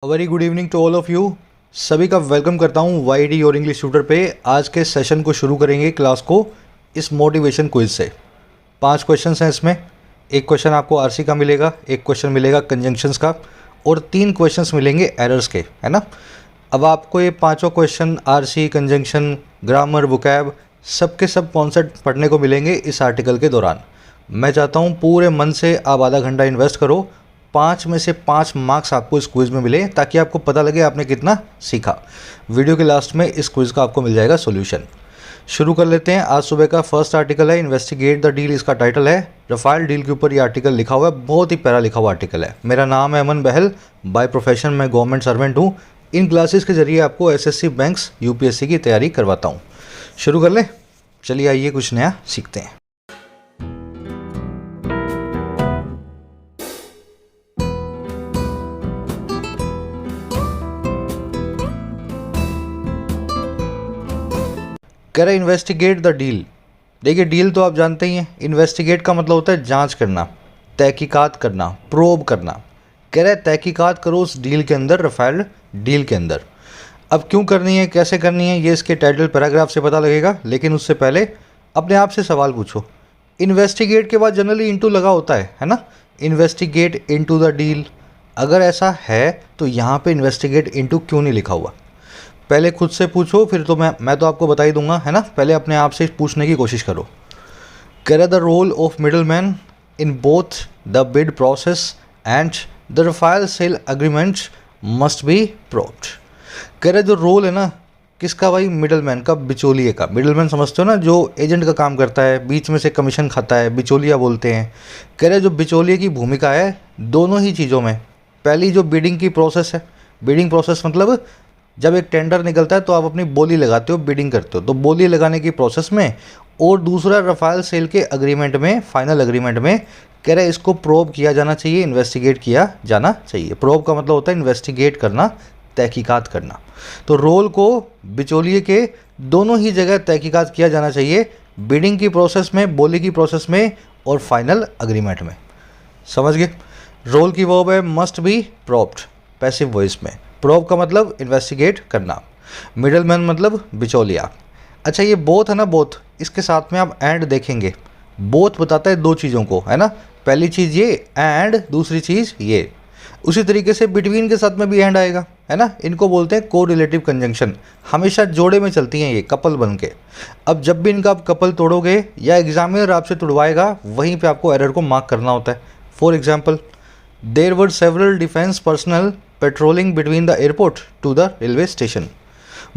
Very good evening to all of you. सभी का welcome करता हूँ वाईडी योर इंग्लिश ट्यूटर पे। आज के सेशन को शुरू करेंगे क्लास को इस मोटिवेशन क्विज से। 5 क्वेश्चन हैं इसमें। एक क्वेश्चन आपको आरसी का मिलेगा, एक क्वेश्चन मिलेगा कंजंक्शंस का और 3 क्वेश्चंस मिलेंगे एरर्स के, है ना। अब आपको ये पाँचों question RC, conjunction, grammar, vocab सब के सब कॉन्सेप्ट पढ़ने को मिलेंगे इस आर्टिकल के दौरान। मैं चाहता हूँ पूरे मन से आप आधा घंटा इन्वेस्ट करो, 5 में से 5 मार्क्स आपको इस क्विज़ में मिले ताकि आपको पता लगे आपने कितना सीखा। वीडियो के लास्ट में इस क्विज़ का आपको मिल जाएगा सॉल्यूशन। शुरू कर लेते हैं। आज सुबह का फर्स्ट आर्टिकल है इन्वेस्टिगेट द डील, इसका टाइटल है। रफाल डील के ऊपर ये आर्टिकल लिखा हुआ है, बहुत ही प्यारा लिखा हुआ आर्टिकल है। मेरा नाम है अमन बहल, बाय प्रोफेशन मैं गवर्नमेंट सर्वेंट हूँ। इन क्लासेस के जरिए आपको एसएससी, बैंक्स, यूपीएससी की तैयारी करवाता हूँ। शुरू कर लें, चलिए आइए कुछ नया सीखते हैं। कह रहे इन्वेस्टिगेट द डील। देखिए डील तो आप जानते ही हैं, इन्वेस्टिगेट का मतलब होता है जांच करना, तहकीकात करना, प्रोब करना। कह रहे तहकीकात करो उस डील के अंदर, रफाल डील के अंदर। अब क्यों करनी है, कैसे करनी है, ये इसके टाइटल पैराग्राफ से पता लगेगा। लेकिन उससे पहले अपने आप से सवाल पूछो। इन्वेस्टिगेट के बाद जनरली इनटू लगा होता है ना। इन्वेस्टिगेट इनटू द डील, अगर ऐसा है तो यहाँ पे इन्वेस्टिगेट इनटू क्यों नहीं लिखा हुआ। पहले खुद से पूछो, फिर तो मैं तो आपको बता ही दूंगा, है ना। पहले अपने आप से पूछने की कोशिश करो। कह the role of middle man in both the bid process and the Rafale sale agreement must be proved. कह रहे जो रोल है ना किसका भाई, मिडल मैन का, बिचौलिए का। मिडल मैन समझते हो ना, जो एजेंट का काम करता है, बीच में से कमीशन खाता है, बिचौलिया बोलते हैं। कह रहे जो बिचौलिए की भूमिका है दोनों ही चीज़ों में। पहली जो बिडिंग की प्रोसेस है, बिडिंग प्रोसेस मतलब जब एक टेंडर निकलता है तो आप अपनी बोली लगाते हो, बिडिंग करते हो, तो बोली लगाने की प्रोसेस में। और दूसरा रफाल सेल के अग्रीमेंट में, फाइनल अग्रीमेंट में। कह रहे इसको प्रोब किया जाना चाहिए, इन्वेस्टिगेट किया जाना चाहिए। प्रोब का मतलब होता है इन्वेस्टिगेट करना, तहकीकात करना। तो रोल को बिचौलिए के दोनों ही जगह तहकीकात किया जाना चाहिए, बिडिंग की प्रोसेस में, बोली की प्रोसेस में और फाइनल अग्रीमेंट में। समझ गए। रोल की वर्ब है must be probed, passive voice में। प्रोब का मतलब इन्वेस्टिगेट करना, मिडल मैन मतलब बिचौलिया। अच्छा ये बोथ है ना, बोथ, इसके साथ में आप एंड देखेंगे। बोथ बताता है 2 चीज़ों को, है ना। पहली चीज़ ये एंड, दूसरी चीज़ ये। उसी तरीके से बिटवीन के साथ में भी एंड आएगा, है ना। इनको बोलते हैं को रिलेटिव कंजंक्शन, हमेशा जोड़े में चलती हैं ये, कपल बन के। अब जब भी इनका आप कपल तोड़ोगे या एग्जामिनर आपसे तुड़वाएगा, वहीं पे आपको एरर को मार्क करना होता है। For example, there were several defence personnel patrolling between the airport to the railway station.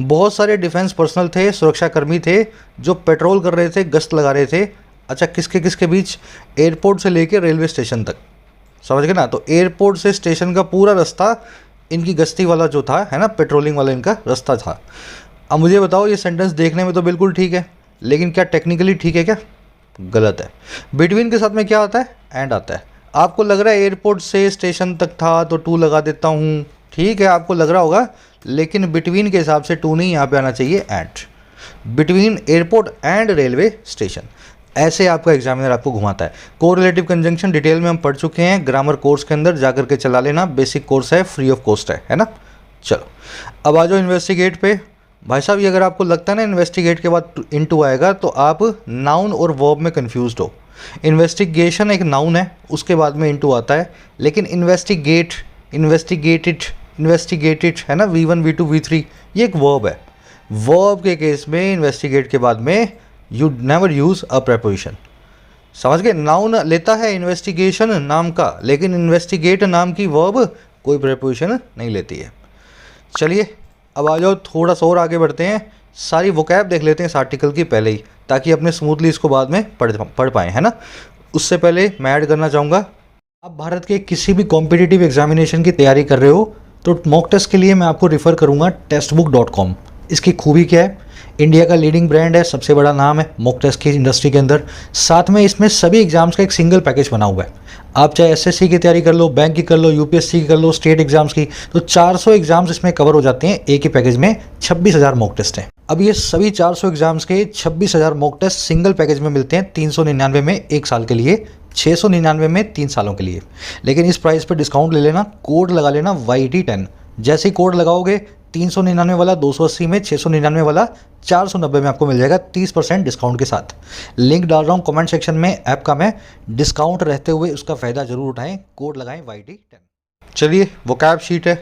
बहुत सारे डिफेंस पर्सनल थे, सुरक्षाकर्मी थे जो पेट्रोल कर रहे थे, गश्त लगा रहे थे। अच्छा किसके किसके बीच, एयरपोर्ट से लेकर रेलवे स्टेशन तक। समझ गए ना। तो एयरपोर्ट से स्टेशन का पूरा रास्ता इनकी गश्ती वाला जो था, है ना, पेट्रोलिंग वाला इनका रास्ता था। अब मुझे बताओ ये सेंटेंस देखने में तो बिल्कुल ठीक है, लेकिन क्या टेक्निकली ठीक है क्या? गलत है। बिटवीन के साथ में क्या आता है, एंड आता है। आपको लग रहा है एयरपोर्ट से स्टेशन तक था तो टू लगा देता हूँ, ठीक है आपको लग रहा होगा, लेकिन बिटवीन के हिसाब से टू नहीं, यहाँ पे आना चाहिए and. Between airport and railway station, ऐसे आपका एग्जामिनर आपको घुमाता है। कोरिलेटिव कंजंक्शन डिटेल में हम पढ़ चुके हैं ग्रामर कोर्स के अंदर, जाकर के चला लेना, बेसिक कोर्स है, फ्री ऑफ कॉस्ट है ना। चलो अब आ जाओ इन्वेस्टिगेट पे। भाई साहब ये अगर आपको लगता है ना इन्वेस्टिगेट के बाद इनटू आएगा तो आप नाउन और वर्ब में कन्फ्यूज हो। इन्वेस्टिगेशन एक नाउन है, उसके बाद में इनटू आता है, लेकिन इन्वेस्टिगेट, इन्वेस्टिगेटेड, इन्वेस्टिगेटेड है ना, V1 V2 V3, ये एक वर्ब है। वर्ब के केस में इन्वेस्टिगेट के बाद में you never use a preposition. समझ गए। नाउन लेता है इन्वेस्टिगेशन नाम का, लेकिन इन्वेस्टिगेट नाम की वर्ब कोई प्रेपोजिशन नहीं लेती है। चलिए अब आ जाओ थोड़ा सा और आगे बढ़ते हैं। सारी वोकैब देख लेते हैं इस आर्टिकल की पहले ही, ताकि अपने स्मूथली इसको बाद में पढ़ पाएँ, है ना। उससे पहले मैं ऐड करना चाहूँगा, आप भारत के किसी भी कॉम्पिटिटिव एग्जामिनेशन की तैयारी कर रहे हो तो मॉक टेस्ट के लिए मैं आपको रिफ़र करूँगा टेस्टबुक.com। इसकी खूबी क्या है, इंडिया का लीडिंग ब्रांड है, सबसे बड़ा नाम है मॉक टेस्ट की इंडस्ट्री के अंदर। साथ में इसमें सभी एग्जाम्स का एक सिंगल पैकेज बना हुआ है। आप चाहे एसएससी की तैयारी कर लो, बैंक की कर लो, यूपीएससी की कर लो, स्टेट एग्जाम्स की, तो 400 एग्जाम्स इसमें कवर हो जाते हैं एक ही पैकेज में। 26,000 मॉक टेस्ट हैं। अब ये सभी 400 एग्जाम्स के 26,000 मॉक टेस्ट सिंगल पैकेज में मिलते हैं 399 में 1 साल के लिए, 699 में 3 सालों के लिए। लेकिन इस प्राइस पर डिस्काउंट ले लेना, कोड लगा लेना YD10, जैसे ही कोड लगाओगे 399 वाला 280 में, 699 वाला 490 में आपको मिल जाएगा 30% डिस्काउंट के साथ। लिंक डाल रहा हूँ कमेंट सेक्शन में ऐप का मैं, डिस्काउंट रहते हुए उसका फ़ायदा ज़रूर उठाएं, कोड लगाएं YT10। चलिए वोकैब शीट है,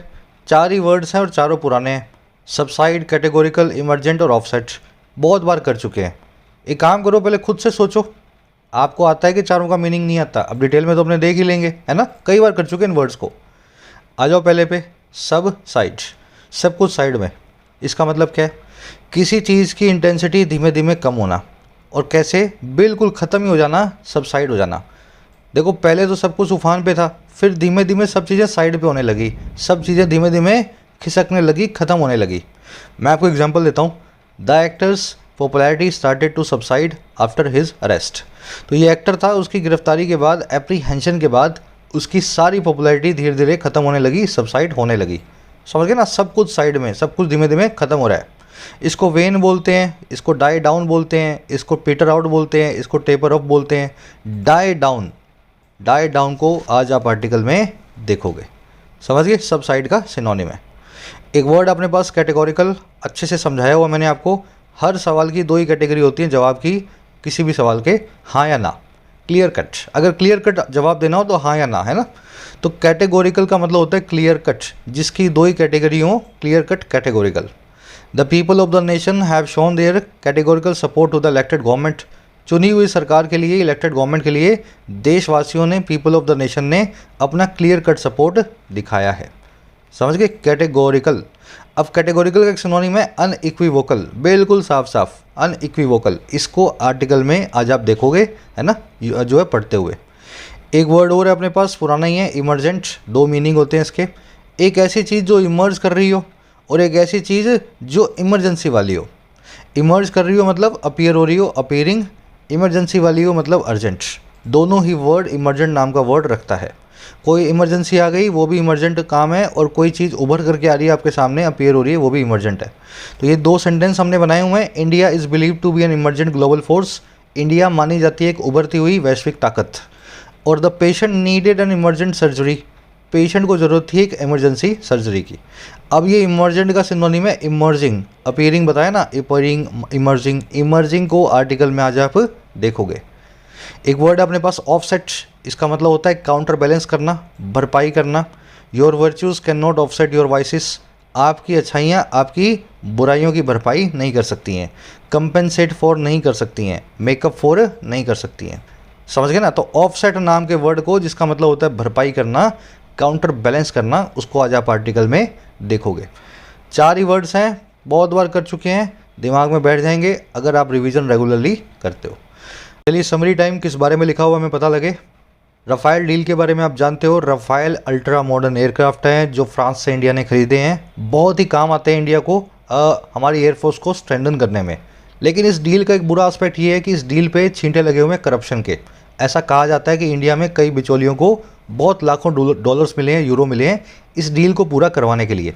4 ही वर्ड्स हैं और चारों पुराने हैं। सबसाइड, कैटेगोरिकल, इमरजेंट और ऑफसेट बहुत बार कर चुके हैं। एक काम करो, पहले खुद से सोचो, आपको आता है कि चारों का मीनिंग नहीं आता? अब डिटेल में तो अपने देख ही लेंगे, है ना, कई बार कर चुके इन वर्ड्स को। आ जाओ पहले पे, सब साइड, सब कुछ साइड में। इसका मतलब क्या है? किसी चीज़ की इंटेंसिटी धीमे धीमे कम होना, और कैसे? बिल्कुल ख़त्म ही हो जाना, सब साइड हो जाना। देखो पहले तो सब कुछ उफान पे था, फिर धीमे धीमे सब चीज़ें साइड पे होने लगी, सब चीज़ें धीमे धीमे खिसकने लगी, ख़त्म होने लगी। मैं आपको एग्जांपल देता हूँ। The actor's popularity started to subside after his arrest. तो ये एक्टर था, उसकी गिरफ्तारी के बाद, एप्रीहेंशन के बाद उसकी सारी पॉपुलैरिटी धीरे धीरे ख़त्म होने लगी, सबसाइड होने लगी। समझ गए ना? सब कुछ साइड में, सब कुछ धीमे धीमे ख़त्म हो रहा है। इसको वेन बोलते हैं, इसको डाई डाउन बोलते हैं, इसको पीटर आउट बोलते हैं, इसको टेपर अप बोलते हैं। डाई डाउन, डाई डाउन को आज आप आर्टिकल में देखोगे। समझ गए? सब साइड का सिनोनिम है। एक वर्ड अपने पास कैटेगोरिकल, अच्छे से समझाया हुआ मैंने आपको। हर सवाल की 2 ही कैटेगरी होती है जवाब की, किसी भी सवाल के, हाँ या ना, क्लियर कट। अगर क्लियर कट जवाब देना हो तो हाँ या ना, है ना। तो कैटेगोरिकल का मतलब होता है क्लियर कट, जिसकी 2 ही कैटेगरी हो, clear cut, categorical. The people of the nation have shown their categorical support to the elected government. चुनी हुई सरकार के लिए, इलेक्टेड गवर्नमेंट के लिए देशवासियों ने, पीपल ऑफ द नेशन ने अपना क्लियर कट सपोर्ट दिखाया है। समझ गए? कैटेगोरिकल। अब कैटेगोरिकल का एक सिनोनिम है अनइक्विवोकल, बिल्कुल साफ साफ अनइक्विवोकल। इसको आर्टिकल में आज आप देखोगे, है ना, जो है पढ़ते हुए। एक वर्ड और है अपने पास, पुराना ही है, इमरजेंट। 2 मीनिंग होते हैं इसके। एक ऐसी चीज़ जो इमर्ज कर रही हो, और एक ऐसी चीज़ जो इमरजेंसी वाली हो। इमर्ज कर रही हो मतलब अपीयर हो रही हो, अपीयरिंग। इमरजेंसी वाली हो मतलब अर्जेंट। दोनों ही वर्ड इमरजेंट नाम का वर्ड रखता है। कोई इमरजेंसी आ गई, वो भी इमरजेंट काम है, और कोई चीज़ उभर करके आ रही है आपके सामने, अपीयर हो रही है, वो भी इमरजेंट है। तो ये 2 सेंटेंस हमने बनाए हुए हैं। India is believe to be an emergent global force. India मानी जाती है एक उभरती हुई वैश्विक ताकत। और the patient needed an emergent surgery. Patient को ज़रूरत थी एक इमरजेंसी सर्जरी की। अब ये इमरजेंट का सिनोनिम है इमर्जिंग। अपीयरिंग बताया ना, अपीयरिंग, इमर्जिंग। इमर्जिंग को आर्टिकल में आज आप देखोगे। एक वर्ड है अपने पास ऑफसेट। इसका मतलब होता है काउंटर बैलेंस करना, भरपाई करना। Your virtues can not offset your vices. आपकी अच्छाइयाँ आपकी बुराइयों की भरपाई नहीं कर सकती हैं। कंपेंसेट फॉर नहीं कर सकती हैं, मेकअप फॉर नहीं कर सकती हैं। समझ गए ना? तो ऑफसेट नाम के वर्ड को, जिसका मतलब होता है भरपाई करना, काउंटर बैलेंस करना, उसको आज आप आर्टिकल में देखोगे। 4 ही वर्ड्स हैं, बहुत बार कर चुके हैं, दिमाग में बैठ जाएंगे अगर आप रिवीजन रेगुलरली करते हो। चलिए समरी टाइम, किस बारे में लिखा हुआ हमें पता लगे। रफ़ाएल डील के बारे में आप जानते हो। रफ़ाएल अल्ट्रा मॉडर्न एयरक्राफ्ट हैं जो फ्रांस से इंडिया ने खरीदे हैं। बहुत ही काम आते हैं इंडिया को, हमारी एयरफोर्स को स्ट्रेंथन करने में। लेकिन इस डील का एक बुरा एस्पेक्ट ये है कि इस डील पे छींटे लगे हुए हैं करप्शन के। ऐसा कहा जाता है कि इंडिया में कई बिचौलियों को बहुत लाखों डॉलर्स मिले हैं, यूरो मिले हैं इस डील को पूरा करवाने के लिए।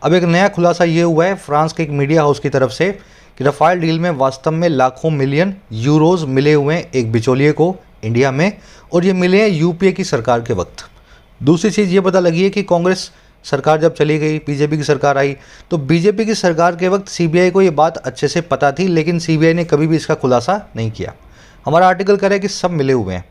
अब एक नया खुलासा ये हुआ है फ्रांस के एक मीडिया हाउस की तरफ से कि रफ़ाएल डील में वास्तव में लाखों मिलियन यूरोज़ मिले हुए हैं एक बिचौलिए को इंडिया में, और ये मिले हैं यूपीए की सरकार के वक्त। दूसरी चीज़ ये पता लगी है कि कांग्रेस सरकार जब चली गई, बीजेपी की सरकार आई, तो बीजेपी की सरकार के वक्त सीबीआई को ये बात अच्छे से पता थी, लेकिन सीबीआई ने कभी भी इसका खुलासा नहीं किया। हमारा आर्टिकल कह रहा है कि सब मिले हुए हैं,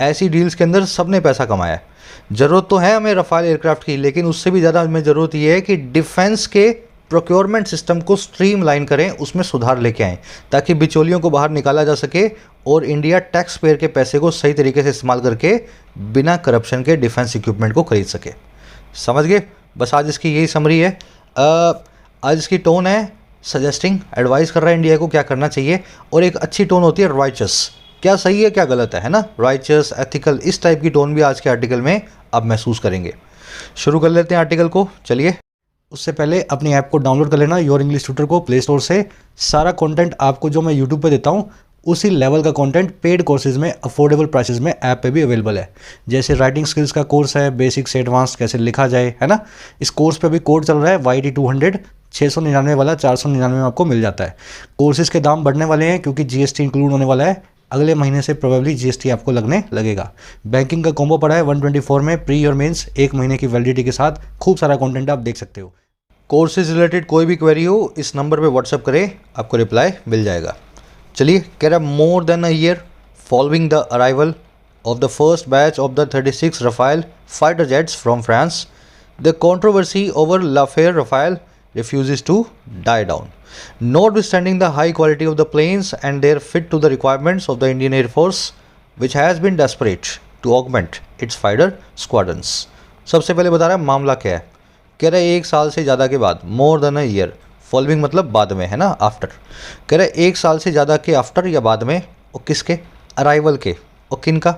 ऐसी डील्स के अंदर सब ने पैसा कमाया है। ज़रूरत तो है हमें रफ़ाएल एयरक्राफ्ट की, लेकिन उससे भी ज़्यादा हमें ज़रूरत ये है कि डिफेंस के प्रोक्योरमेंट सिस्टम को स्ट्रीमलाइन करें, उसमें सुधार लेके आएँ, ताकि बिचौलियों को बाहर निकाला जा सके और इंडिया टैक्स पेयर के पैसे को सही तरीके से इस्तेमाल करके बिना करप्शन के डिफेंस इक्विपमेंट को खरीद सके। समझ गए? बस आज इसकी यही समरी है। आज इसकी टोन है सजेस्टिंग, एडवाइस कर रहा है इंडिया को क्या करना चाहिए, और एक अच्छी टोन होती है राइचस, क्या सही है क्या गलत है ना, राइचस, एथिकल, इस टाइप की टोन भी आज के आर्टिकल में आप महसूस करेंगे। शुरू कर लेते हैं आर्टिकल को। चलिए, उससे पहले अपनी ऐप को डाउनलोड कर लेना, योर इंग्लिश ट्यूटर को, प्ले स्टोर से। सारा कंटेंट आपको जो मैं यूट्यूब पे देता हूँ उसी लेवल का कंटेंट पेड कोर्सेज में अफोर्डेबल प्राइसेस में ऐप पे भी अवेलेबल है। जैसे राइटिंग स्किल्स का कोर्स है, बेसिक से एडवांस कैसे लिखा जाए, है ना। इस कोर्स पे भी कोड चल रहा है YT200, 699 वाला 499 में आपको मिल जाता है। कोर्सेज के दाम बढ़ने वाले हैं क्योंकि GST इंक्लूड होने वाला है। अगले महीने से प्रोबेबली जीएसटी आपको लगने लगेगा। बैंकिंग का कॉम्बो पड़ा है 124 में, प्री और मेंस, 1 महीने की वैलिडिटी के साथ। खूब सारा कंटेंट आप देख सकते हो। कोर्सेज रिलेटेड कोई भी क्वेरी हो इस नंबर पे व्हाट्सअप करें, आपको रिप्लाई मिल जाएगा। चलिए, कह रहा more than a year following the arrival of the first batch of the 36 Rafale fighter jets from France, the controversy over L'Affaire Rafale refuses to die down. Notwithstanding the high quality of the planes and their fit to the requirements of the Indian Air Force, which has been desperate to augment its fighter squadrons. सबसे पहले बता रहा है मामला क्या है। कह रहा है 1 साल से ज़्यादा के बाद, more than a year, following मतलब बाद में, है ना, आफ्टर। कह रहा है 1 साल से ज़्यादा के आफ्टर या बाद में, और किसके, अराइवल के, और किन का,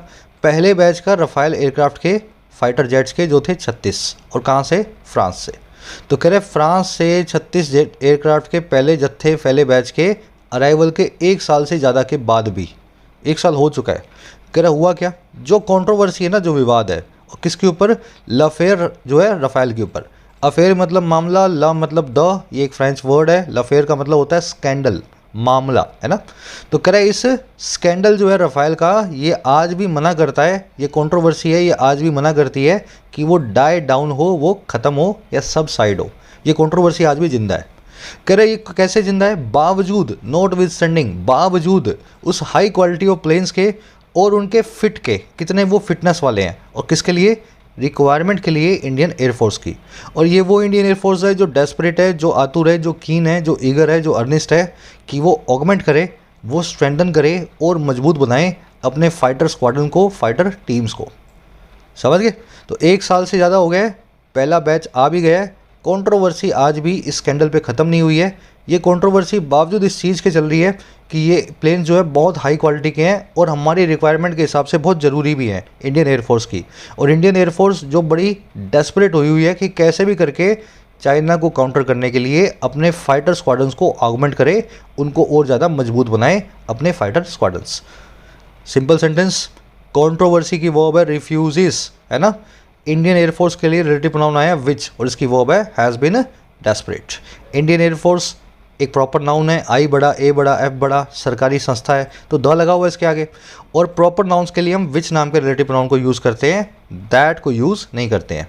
पहले बैच का रफ़ाइल एयरक्राफ्ट के फाइटर जेट्स के जो थे 36, और कहाँ से, फ्रांस से। तो कह रहे फ्रांस से 36 जेट एयरक्राफ्ट के पहले जत्थे, पहले बैच के अराइवल के 1 साल से ज़्यादा के बाद भी, 1 साल हो चुका है। कह रहा हुआ क्या, जो कंट्रोवर्सी है ना, जो विवाद है, और किसके ऊपर, लफेयर जो है रफ़ाइल के ऊपर। अफेयर मतलब मामला, ला मतलब द, ये एक फ्रेंच वर्ड है। लफेयर का मतलब होता है स्कैंडल, मामला, है ना। तो कह रहा है इस स्कैंडल जो है रफ़ाइल का, ये आज भी मना करता है, ये कंट्रोवर्सी है, ये आज भी मना करती है कि वो डाई डाउन हो, वो ख़त्म हो या सब साइड हो। ये कंट्रोवर्सी आज भी जिंदा है। कह रहे ये कैसे जिंदा है, बावजूद, नॉट विद स्टैंडिंग, बावजूद उस हाई क्वालिटी ऑफ प्लेन्स के और उनके फिट के, कितने वो फिटनेस वाले हैं, और किसके लिए, रिक्वायरमेंट के लिए इंडियन एयरफोर्स की। और ये वो इंडियन एयरफोर्स है जो डेस्परेट है, जो आतुर है, जो कीन है, जो ईगर है, जो अर्निस्ट है कि वो ऑगमेंट करे, वो स्ट्रेंथन करे और मजबूत बनाए अपने फाइटर स्क्वाड्रन को, फाइटर टीम्स को। समझ गए। तो 1 साल से ज़्यादा हो गया है, पहला बैच आ भी गया है, कंट्रोवर्सी आज भी इस स्कैंडल पे ख़त्म नहीं हुई है। ये कंट्रोवर्सी बावजूद इस चीज़ के चल रही है कि ये प्लेन जो है बहुत हाई क्वालिटी के हैं और हमारी रिक्वायरमेंट के हिसाब से बहुत ज़रूरी भी हैं इंडियन एयरफोर्स की। और इंडियन एयरफोर्स जो बड़ी डेस्परेट हुई है कि कैसे भी करके चाइना को काउंटर करने के लिए अपने फाइटर स्क्वाड्रंस को ऑगमेंट करे, उनको और ज़्यादा मजबूत बनाए अपने fighter squadrons. Simple sentence, controversy की वर्ब है रिफ्यूजेस, है ना। इंडियन एयरफोर्स के लिए रिलेटिव प्रोनाउन आया विच, और इसकी वर्ब है has been desperate. Indian Air Force एक प्रॉपर नाउन है, आई बड़ा, ए बड़ा, एफ बड़ा, सरकारी संस्था है, तो द लगा हुआ है इसके आगे। और प्रॉपर नाउन्स के लिए हम विच नाम के रिलेटिव प्रोनाउन को यूज़ करते हैं, दैट को यूज़ नहीं करते हैं।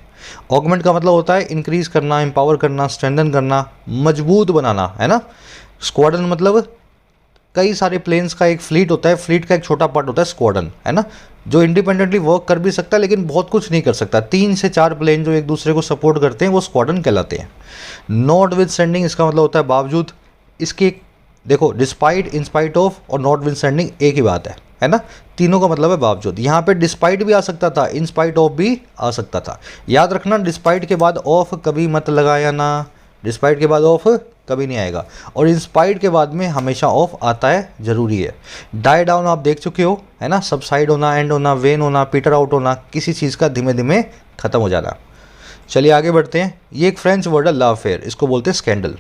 ऑगमेंट का मतलब होता है इंक्रीज करना, एम्पावर करना, स्ट्रेंथन करना, मजबूत बनाना, है ना। स्क्वाड्रन मतलब कई सारे प्लेन्स का एक फ्लीट होता है, फ्लीट का एक छोटा पार्ट होता है स्क्वाड्रन, है ना, जो इंडिपेंडेंटली वर्क कर भी सकता है लेकिन बहुत कुछ नहीं कर सकता। 3 से 4 प्लेन जो एक दूसरे को सपोर्ट करते हैं वो स्क्वाड्रन कहलाते हैं। नॉट विद स्टैंडिंग इसका मतलब होता है बावजूद। इसकी देखो, डिस्पाइट, इंस्पाइट ऑफ और नॉट विद स्टैंडिंग एक ही बात है ना, तीनों का मतलब है बावजूद। यहाँ पे डिस्पाइट भी आ सकता था, इंस्पाइट ऑफ भी आ सकता था। याद रखना, डिस्पाइट के बाद ऑफ कभी मत लगाया ना, डिस्पाइट के बाद ऑफ कभी नहीं आएगा, और इंस्पाइट के बाद में हमेशा ऑफ आता है, ज़रूरी है। डाई डाउन आप देख चुके हो, है ना, सबसाइड होना, एंड होना, वेन होना, पीटर आउट होना, किसी चीज़ का धीमे धीमे ख़त्म हो जाना। चलिए आगे बढ़ते हैं। ये एक फ्रेंच वर्ड है लफेयर, इसको बोलते हैं स्कैंडल।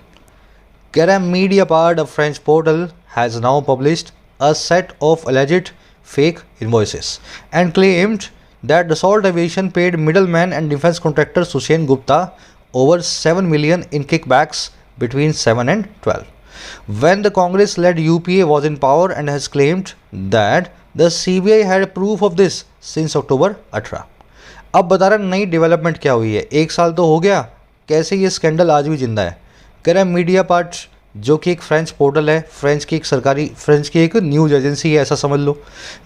कह रहा है Mediapart, a French portal, has now published a set of alleged fake invoices and claimed that Dassault Aviation paid middleman and defense contractor Sushen Gupta over 7 million in kickbacks between 7 and 12, when the Congress-led UPA was in power, and has claimed that the CBI had proof of this since October 18। अब बता रहा नई development क्या हुई है, 1 साल तो हो गया, कैसे ये स्कैंडल आज भी जिंदा है। कह रहा है मीडियापार्ट, जो कि एक फ्रेंच पोर्टल है, फ्रेंच की एक न्यूज़ एजेंसी है, ऐसा समझ लो।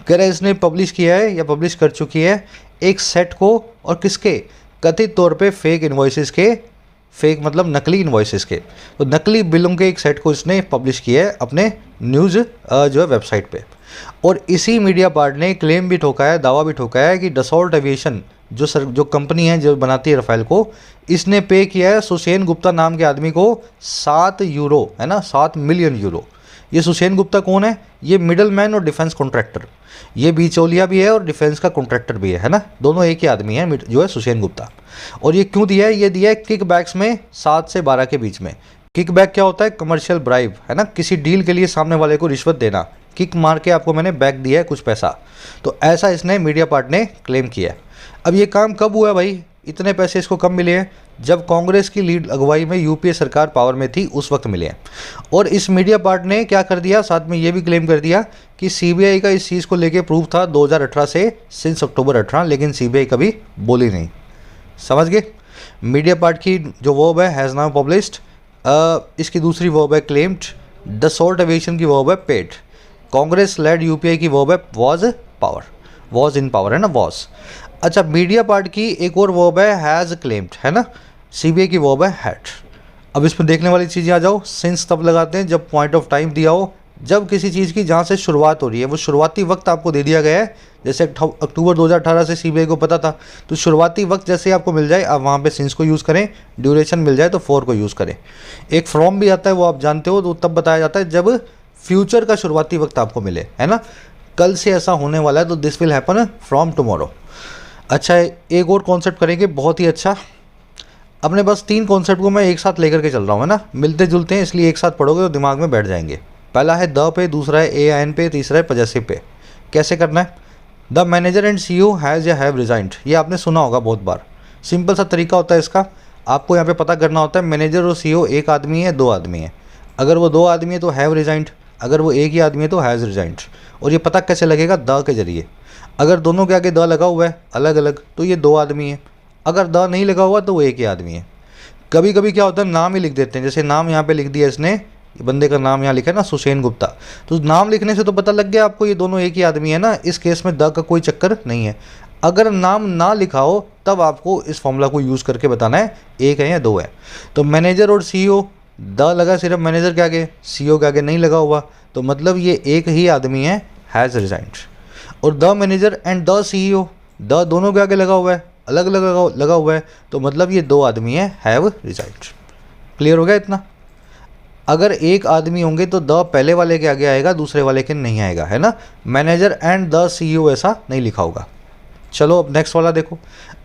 कह रहा है इसने पब्लिश किया है या पब्लिश कर चुकी है एक सेट को, और किसके, कथित तौर पे फेक इन्वॉइसेस के, फेक मतलब नकली इन्वॉइसेस के, तो नकली बिलों के एक सेट को इसने पब्लिश किया है अपने न्यूज़ जो है वेबसाइट पे। और इसी मीडियापार्ट ने क्लेम भी ठोका है, दावा भी ठोका है कि डसॉल्ट एविएशन जो कंपनी है जो बनाती है रफ़ाइल को, इसने पे किया है सुसेन गुप्ता नाम के आदमी को 7 यूरो, है ना, 7 मिलियन यूरो। ये सुसेन गुप्ता कौन है, ये मिडल मैन और डिफेंस कॉन्ट्रैक्टर, ये बीचौलिया भी है और डिफेंस का कॉन्ट्रैक्टर भी है ना, दोनों एक ही आदमी है जो है सुसेन गुप्ता। और ये क्यों दिया है, ये दिया है किक बैक्स में 7 से 12 के बीच में। किक बैक क्या होता है, कमर्शियल ब्राइब, है ना, किसी डील के लिए सामने वाले को रिश्वत देना, किक मार के आपको मैंने बैक दिया है कुछ पैसा, तो ऐसा इसने मीडियापार्ट ने क्लेम किया है। अब ये काम कब हुआ भाई, इतने पैसे इसको कब मिले हैं? जब कांग्रेस की लीड अगुवाई में यूपीए सरकार पावर में थी उस वक्त मिले हैं। और इस मीडिया पार्ट ने क्या कर दिया, साथ में ये भी क्लेम कर दिया कि सीबीआई का इस चीज़ को लेके प्रूफ था 2018 से, सिंस अक्टूबर 18, लेकिन सीबीआई कभी बोली नहीं। समझ गए? मीडिया पार्ट की जो वर्ब है हैज़ नाउ पब्लिश्ड, इसकी दूसरी वर्ब है क्लेम्ड, द सॉल्ट एविएशन की वर्ब है पेड, कांग्रेस लेड यूपीआई की वर्ब है was power, was in power है ना, वॉज। अच्छा, मीडिया पार्ट की एक और वर्ब है हैज़ क्लेम्ड, है ना, सीबीआई की वर्ब है हैड। अब इसमें देखने वाली चीज़ें आ जाओ, सिंस तब लगाते हैं जब पॉइंट ऑफ टाइम दिया हो, जब किसी चीज़ की जहाँ से शुरुआत हो रही है वो शुरुआती वक्त आपको दे दिया गया है। जैसे अक्टूबर 2018 से सीबीआई को पता था, तो शुरुआती वक्त जैसे आपको मिल जाए आप वहाँ पे सिंस को यूज़ करें, ड्यूरेशन मिल जाए तो फॉर को यूज़ करें। एक फ्रॉम भी आता है, वो आप जानते हो, तो तब बताया जाता है जब फ्यूचर का शुरुआती वक्त आपको मिले, है ना, कल से ऐसा होने वाला है तो this will happen from tomorrow. अच्छा, एक और कॉन्सेप्ट करेंगे बहुत ही अच्छा। अपने बस 3 कॉन्सेप्ट को मैं एक साथ लेकर के चल रहा हूँ, है ना, मिलते जुलते हैं, इसलिए एक साथ पढ़ोगे तो दिमाग में बैठ जाएंगे। पहला है द पे, दूसरा है ए एन पे, तीसरा है पजेसिव पे। कैसे करना है? The manager and CEO has या हैव रिजाइंड, ये आपने सुना होगा बहुत बार। सिंपल सा तरीका होता है इसका, आपको यहाँ पे पता करना होता है मैनेजर और सीईओ एक आदमी है, 2 आदमी है। अगर वो 2 आदमी है तो हैव रिजाइंड, अगर वो एक ही आदमी है तो हैज़ रिजाइंड। और ये पता कैसे लगेगा? द के जरिए। अगर दोनों के आगे द लगा हुआ है अलग अलग तो ये 2 आदमी है, अगर द नहीं लगा हुआ तो वो एक ही आदमी है। कभी कभी क्या होता है, नाम ही लिख देते हैं, जैसे नाम यहाँ पे लिख दिया इसने, बंदे का नाम यहाँ लिखा है ना, सुसेन गुप्ता, तो नाम लिखने से तो पता लग गया आपको ये दोनों एक ही आदमी है ना। इस केस में द का कोई चक्कर नहीं है। अगर नाम ना लिखा हो तब आपको इस फॉर्मूला को यूज़ करके बताना है एक है या 2 है। तो मैनेजर और सीईओ, द लगा सिर्फ मैनेजर के आगे, सीईओ के आगे नहीं लगा हुआ, तो मतलब ये एक ही आदमी है, हैज़ रिजाइंड। और the manager and the CEO, the दोनों के आगे लगा हुआ है, अलग अलग लगा हुआ है, तो मतलब ये 2 आदमी है, हैव रिजाइंड। क्लियर हो गया इतना? अगर एक आदमी होंगे तो द पहले वाले के आगे आएगा, दूसरे वाले के नहीं आएगा, है ना। मैनेजर एंड द सीईओ ऐसा नहीं लिखा होगा। चलो अब नेक्स्ट वाला देखो,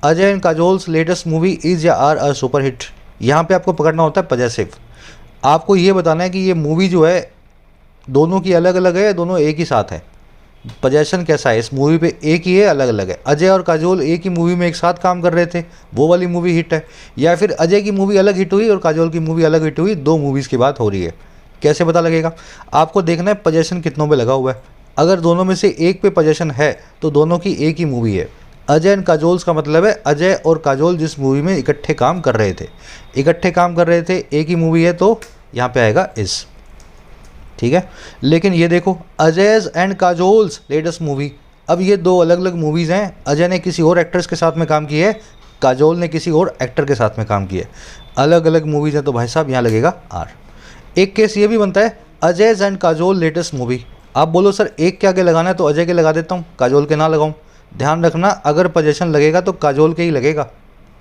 Ajay and Kajol's latest movie is या आर अ सुपर हिट। यहाँ पे आपको पकड़ना होता है पजेसिव। आपको ये बताना है कि ये मूवी जो है दोनों की अलग अलग है या दोनों एक ही साथ है। पजेशन कैसा है, इस मूवी पे एक ही है अलग अलग है। अजय और काजोल एक ही मूवी में एक साथ काम कर रहे थे, वो वाली मूवी हिट है, या फिर अजय की मूवी अलग हिट हुई और काजोल की मूवी अलग हिट हुई, 2 मूवीज़ की बात हो रही है। कैसे पता लगेगा? आपको देखना है पजेशन कितनों पे लगा हुआ है। अगर दोनों में से एक पे पजेशन है तो दोनों की एक ही मूवी है। अजय एंड काजोल्स का मतलब है अजय और काजोल जिस मूवी में इकट्ठे काम कर रहे थे, एक ही मूवी है, तो यहाँ पे आएगा इज़। ठीक है, लेकिन ये देखो अजयज एंड काजोल्स लेटेस्ट मूवी, अब ये 2 अलग अलग मूवीज़ हैं। अजय ने किसी और एक्ट्रेस के साथ में काम किया है, काजोल ने किसी और एक्टर के साथ में काम किया है, अलग अलग मूवीज़ हैं, तो भाई साहब यहाँ लगेगा आर। एक केस ये भी बनता है अजयज एंड काजोल लेटेस्ट मूवी। आप बोलो सर एक के आगे लगाना है तो अजय के लगा देता हूँ, काजोल के ना लगाऊँ। ध्यान रखना अगर पजेशन लगेगा तो काजोल के ही लगेगा,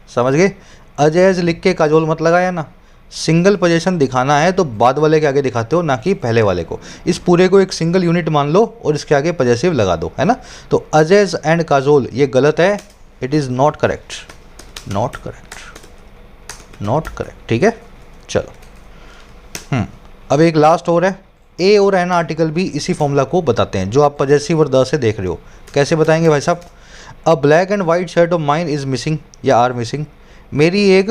समझ गए। अजयज लिख के काजोल मत लगाया ना। सिंगल पोजीशन दिखाना है तो बाद वाले के आगे दिखाते हो, ना कि पहले वाले को। इस पूरे को एक सिंगल यूनिट मान लो और इसके आगे पजेसिव लगा दो, है ना। तो अजयज एंड काजोल ये गलत है, it is not correct, not correct, not correct. ठीक है, चलो अब एक लास्ट और है। ए और एन आर्टिकल भी इसी फॉर्मूला को बताते हैं जो आप पजेसिव और द से देख रहे हो। कैसे बताएंगे भाई साहब? अ black and white shirt of mine is missing या आर मिसिंग। मेरी एक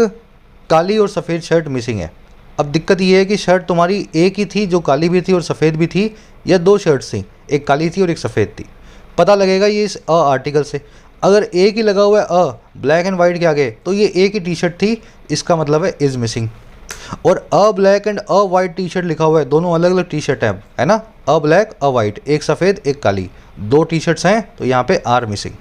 काली और सफ़ेद शर्ट मिसिंग है। अब दिक्कत ये है कि शर्ट तुम्हारी एक ही थी जो काली भी थी और सफ़ेद भी थी, या 2 शर्ट्स थी, एक काली थी और एक सफ़ेद थी। पता लगेगा ये इस अ आर्टिकल से। अगर एक ही लगा हुआ है अ ब्लैक एंड वाइट के आगे तो ये एक ही टी शर्ट थी, इसका मतलब है इज़ मिसिंग। और अ black and a white T shirt लिखा हुआ है, दोनों अलग अलग टी शर्ट हैं, है ना। अ ब्लैक अ वाइट, एक सफ़ेद एक काली, 2 टी शर्ट्स हैं, तो यहाँ पे आर मिसिंग।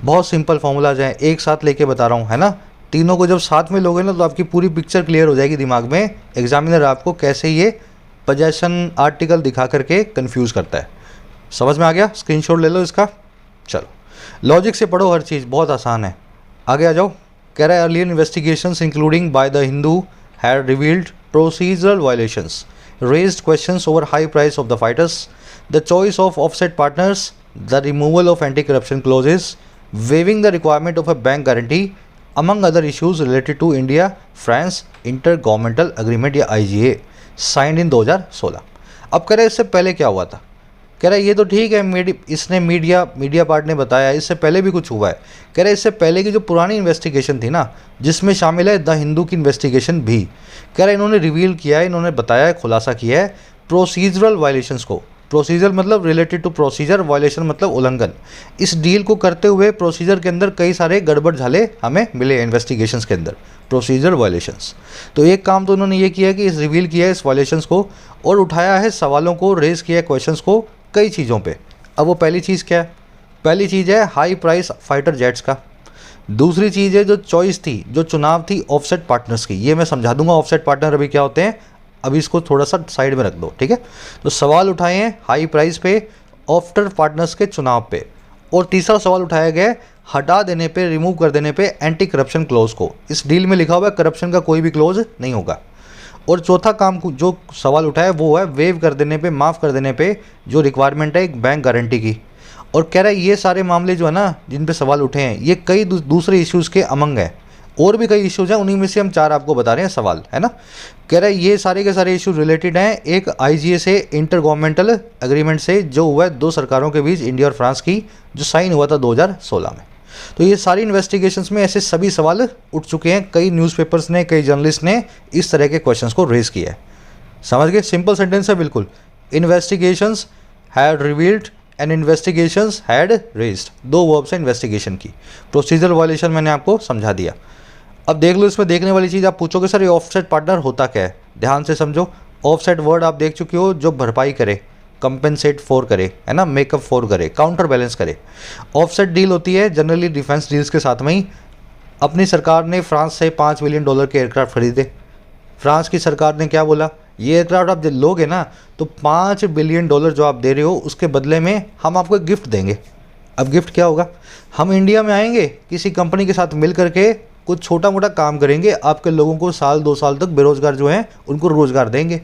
बहुत सिंपल फॉर्मूलाज हैं, एक साथ लेके बता रहा हूँ, है ना। तीनों को जब साथ में लोगे ना तो आपकी पूरी पिक्चर क्लियर हो जाएगी दिमाग में। एग्जामिनर आपको कैसे ये पजेशन आर्टिकल दिखा करके कंफ्यूज करता है। समझ में आ गया? स्क्रीनशॉट ले लो इसका। चलो लॉजिक से पढ़ो हर चीज़, बहुत आसान है। आगे आ जाओ। कह रहा है earlier investigations including by the Hindu had revealed procedural violations, raised questions over high price of the fighters, the choice of offset partners, the removal of anti corruption clauses, waiving the requirement of a bank guarantee, among other issues related to India France Intergovernmental Agreement या IGA signed in 2016। अब कह रहे हैं इससे पहले क्या हुआ था? कह रहा है ये तो ठीक है, इसने मीडिया पार्ट ने बताया, इससे पहले भी कुछ हुआ है। कह रहा है इससे पहले की जो पुरानी इन्वेस्टिगेशन थी ना, जिसमें शामिल है द हिंदू की इन्वेस्टिगेशन भी, कह रहा है इन्होंने रिवील किया है, इन्होंने बताया है, खुलासा किया है प्रोसीजरल वायलेशंस को। प्रोसीजर मतलब रिलेटेड टू प्रोसीजर, वायलेशन मतलब उल्लंघन। इस डील को करते हुए प्रोसीजर के अंदर कई सारे गड़बड़ झाले हमें मिले इन्वेस्टिगेशंस के अंदर, प्रोसीजर वायलेशंस। तो एक काम तो उन्होंने ये किया कि इस रिवील किया है इस वायलेशंस को, और उठाया है सवालों को, रेज़ किया है क्वेश्चंस को कई चीज़ों पे। अब वो पहली चीज़ क्या है? पहली चीज़ है हाई प्राइस फाइटर जेट्स का। दूसरी चीज़ है जो चॉइस थी, जो चुनाव थी ऑफसेट पार्टनर्स की। ये मैं समझा दूंगा ऑफसेट पार्टनर अभी क्या होते हैं, अभी इसको थोड़ा सा साइड में रख दो, ठीक है। तो सवाल उठाए हैं हाई प्राइस पे, ऑफसेट पार्टनर्स के चुनाव पे, और तीसरा सवाल उठाया गया है हटा देने पे, रिमूव कर देने पे एंटी करप्शन क्लोज को। इस डील में लिखा हुआ है करप्शन का कोई भी क्लोज नहीं होगा। और चौथा काम जो सवाल उठाया है वो है वेव कर देने पे, माफ़ कर देने पे जो रिक्वायरमेंट है एक बैंक गारंटी की। और कह रहा है ये सारे मामले जो है ना जिन पे सवाल उठे हैं, ये कई दूसरे इश्यूज़ के अमंग है, और भी कई इश्यूज़ हैं, उन्हीं में से हम 4 आपको बता रहे हैं सवाल, है ना। कह रहा है ये सारे के सारे इशू रिलेटेड हैं एक IGA से, इंटर गवर्नमेंटल एग्रीमेंट से, जो हुआ है 2 सरकारों के बीच, इंडिया और फ्रांस की, जो साइन हुआ था 2016 में। तो ये सारी इन्वेस्टिगेशंस में ऐसे सभी सवाल उठ चुके हैं। कई न्यूज़पेपर्स ने, कई जर्नलिस्ट ने इस तरह के क्वेश्चंस को रेज़ किया है। समझ गए? सिंपल सेंटेंस है बिल्कुल। Investigations had revealed and investigations had raised, 2 verbs हैं इन्वेस्टिगेशन की। प्रोसीजर वायलेशन मैंने आपको समझा दिया। अब देख लो, इसमें देखने वाली चीज़, आप पूछोगे सर ये ऑफसेट पार्टनर होता क्या है? ध्यान से समझो। ऑफसेट वर्ड आप देख चुके हो, जो भरपाई करे, कंपेंसेट फॉर करे, है ना, मेकअप फॉर करे, काउंटर बैलेंस करे। ऑफसेट डील होती है जनरली डिफेंस डील्स के साथ में ही। अपनी सरकार ने फ्रांस से $5 बिलियन के एयरक्राफ्ट खरीदे। फ्रांस की सरकार ने क्या बोला, ये एयरक्राफ्ट आप जब लोगे ना तो $5 बिलियन जो आप दे रहे हो उसके बदले में हम आपको एक गिफ्ट देंगे। अब गिफ्ट क्या होगा? हम इंडिया में आएंगे, किसी कंपनी के साथ मिल करके कुछ छोटा मोटा काम करेंगे, आपके लोगों को 1-2 साल तक बेरोजगार जो हैं उनको रोजगार देंगे,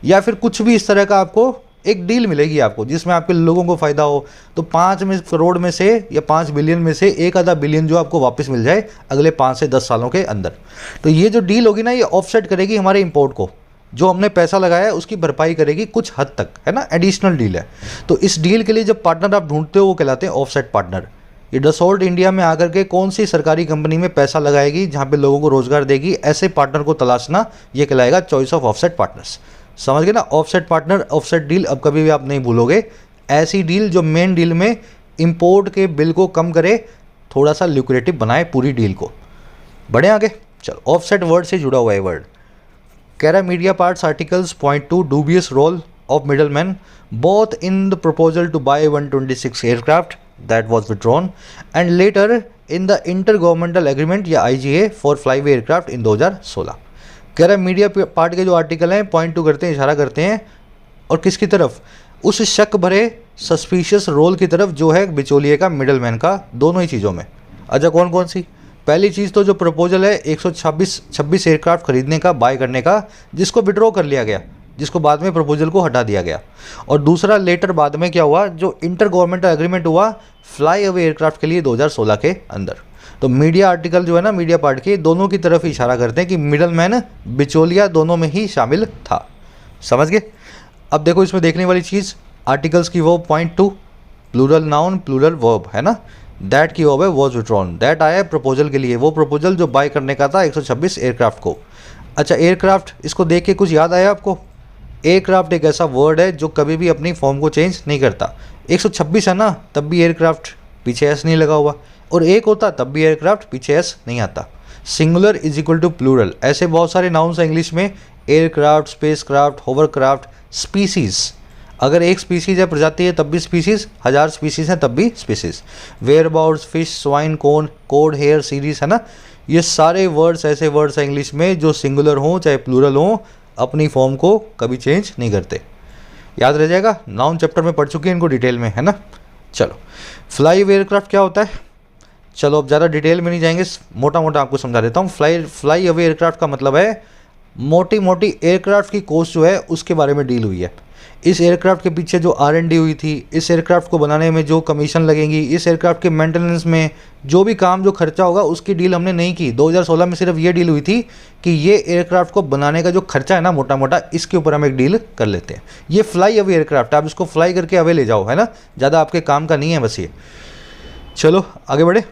या फिर कुछ भी इस तरह का आपको एक डील मिलेगी आपको जिसमें आपके लोगों को फ़ायदा हो। तो 5 करोड़ में से या 5 बिलियन में से 1 बिलियन जो आपको वापस मिल जाए अगले 5 से 10 सालों के अंदर। तो ये जो डील होगी ना, ये ऑफसेट करेगी हमारे इंपोर्ट को, जो हमने पैसा लगाया है उसकी भरपाई करेगी कुछ हद तक, है ना, एडिशनल डील है। तो इस डील के लिए जब पार्टनर आप ढूंढते हो वो कहलाते हैं ऑफसेट पार्टनर। ये डसॉल्ट इंडिया में आकर के कौन सी सरकारी कंपनी में पैसा लगाएगी जहाँ पे लोगों को रोजगार देगी, ऐसे पार्टनर को तलाशना, ये कहलाएगा चॉइस ऑफ ऑफसेट पार्टनर्स। समझ गए ना? ऑफसेट पार्टनर, ऑफसेट डील अब कभी भी आप नहीं भूलोगे। ऐसी डील जो मेन डील में इंपोर्ट के बिल को कम करे, थोड़ा सा ल्यूक्रेटिव बनाए पूरी डील को। बढ़े आगे, चलो। ऑफसेट वर्ड से जुड़ा हुआ है वर्ड। कह रहा है media parts articles point to dubious role of middleman both in the proposal to buy 126 aircraft that was withdrawn and later in the intergovernmental agreement या IGA for flyaway aircraft in 2016। कह रहा है media part के जो article हैं point two करते हैं, इशारा करते हैं, और किसकी तरफ? उस शक भरे सस्पिशियस रोल की तरफ जो है बिचौलिए का, मिडलमैन का, दोनों ही चीज़ों में। अच्छा, कौन कौन सी? पहली चीज़ तो जो प्रपोजल है 126 एयरक्राफ्ट खरीदने का, बाय करने का, जिसको विड्रॉ कर लिया गया, जिसको बाद में प्रपोजल को हटा दिया गया। और दूसरा लेटर बाद में क्या हुआ, जो इंटर गवर्नमेंटल एग्रीमेंट हुआ फ्लाई अवे एयरक्राफ्ट के लिए 2016 के अंदर। तो मीडिया आर्टिकल जो है ना मीडिया पार्ट के, दोनों की तरफ इशारा करते हैं कि मिडलमैन, बिचौलिया दोनों में ही शामिल था। समझ गए? अब देखो इसमें देखने वाली चीज़, आर्टिकल्स की वो point two, plural noun plural verb, है ना। दैट की वर्ब है वॉज विड्रॉन। दैट आया है प्रपोजल के लिए, वो प्रपोजल जो बाय करने का था 126 एयरक्राफ्ट को। अच्छा, एयरक्राफ्ट, इसको देख के कुछ याद आया आपको? एयरक्राफ्ट एक ऐसा वर्ड है जो कभी भी अपनी फॉर्म को चेंज नहीं करता। 126 है ना, तब भी एयरक्राफ्ट, पीछे एस नहीं लगा हुआ, और एक होता तब भी एयरक्राफ्ट, पीछे एस नहीं आता। Singular is equal to plural, ऐसे बहुत सारे नाउन्स हैं इंग्लिश में, एयरक्राफ्ट, स्पेसक्राफ्ट, होवरक्राफ्ट, स्पीसीज। अगर एक स्पीसीज है, प्रजाति है, तब भी स्पीसीज, 1000 स्पीसीज हैं तब भी स्पीसीज। वेयरबाउट्स, फिश, स्वाइन, कोन, कोड, हेयर, सीरीज, है ना। ये सारे वर्ड्स ऐसे वर्ड्स हैं इंग्लिश में जो सिंगुलर हों चाहे प्लूरल हों, अपनी फॉर्म को कभी चेंज नहीं करते। याद रह जाएगा, नाउन चैप्टर में पढ़ चुके हैं इनको डिटेल में, है ना। चलो, फ्लाई एयरक्राफ्ट क्या होता है? चलो अब ज़्यादा डिटेल में नहीं जाएंगे, मोटा मोटा आपको समझा देता हूँ। फ्लाई अवे एयरक्राफ्ट का मतलब है मोटी मोटी एयरक्राफ्ट की कॉस्ट जो है उसके बारे में डील हुई है। इस एयरक्राफ्ट के पीछे जो R&D हुई थी, इस एयरक्राफ्ट को बनाने में जो कमीशन लगेंगी, इस एयरक्राफ्ट के मेंटेनेंस में जो भी काम जो खर्चा होगा, उसकी डील हमने नहीं की। 2016 में सिर्फ ये डील हुई थी कि ये एयरक्राफ्ट को बनाने का जो खर्चा है ना मोटा मोटा, इसके ऊपर हम एक डील कर लेते हैं। ये फ्लाई अवे एयरक्राफ्ट, आप इसको फ्लाई करके अवे ले जाओ, है ना, ज़्यादा आपके काम का नहीं है बस ये। चलो आगे बढ़े।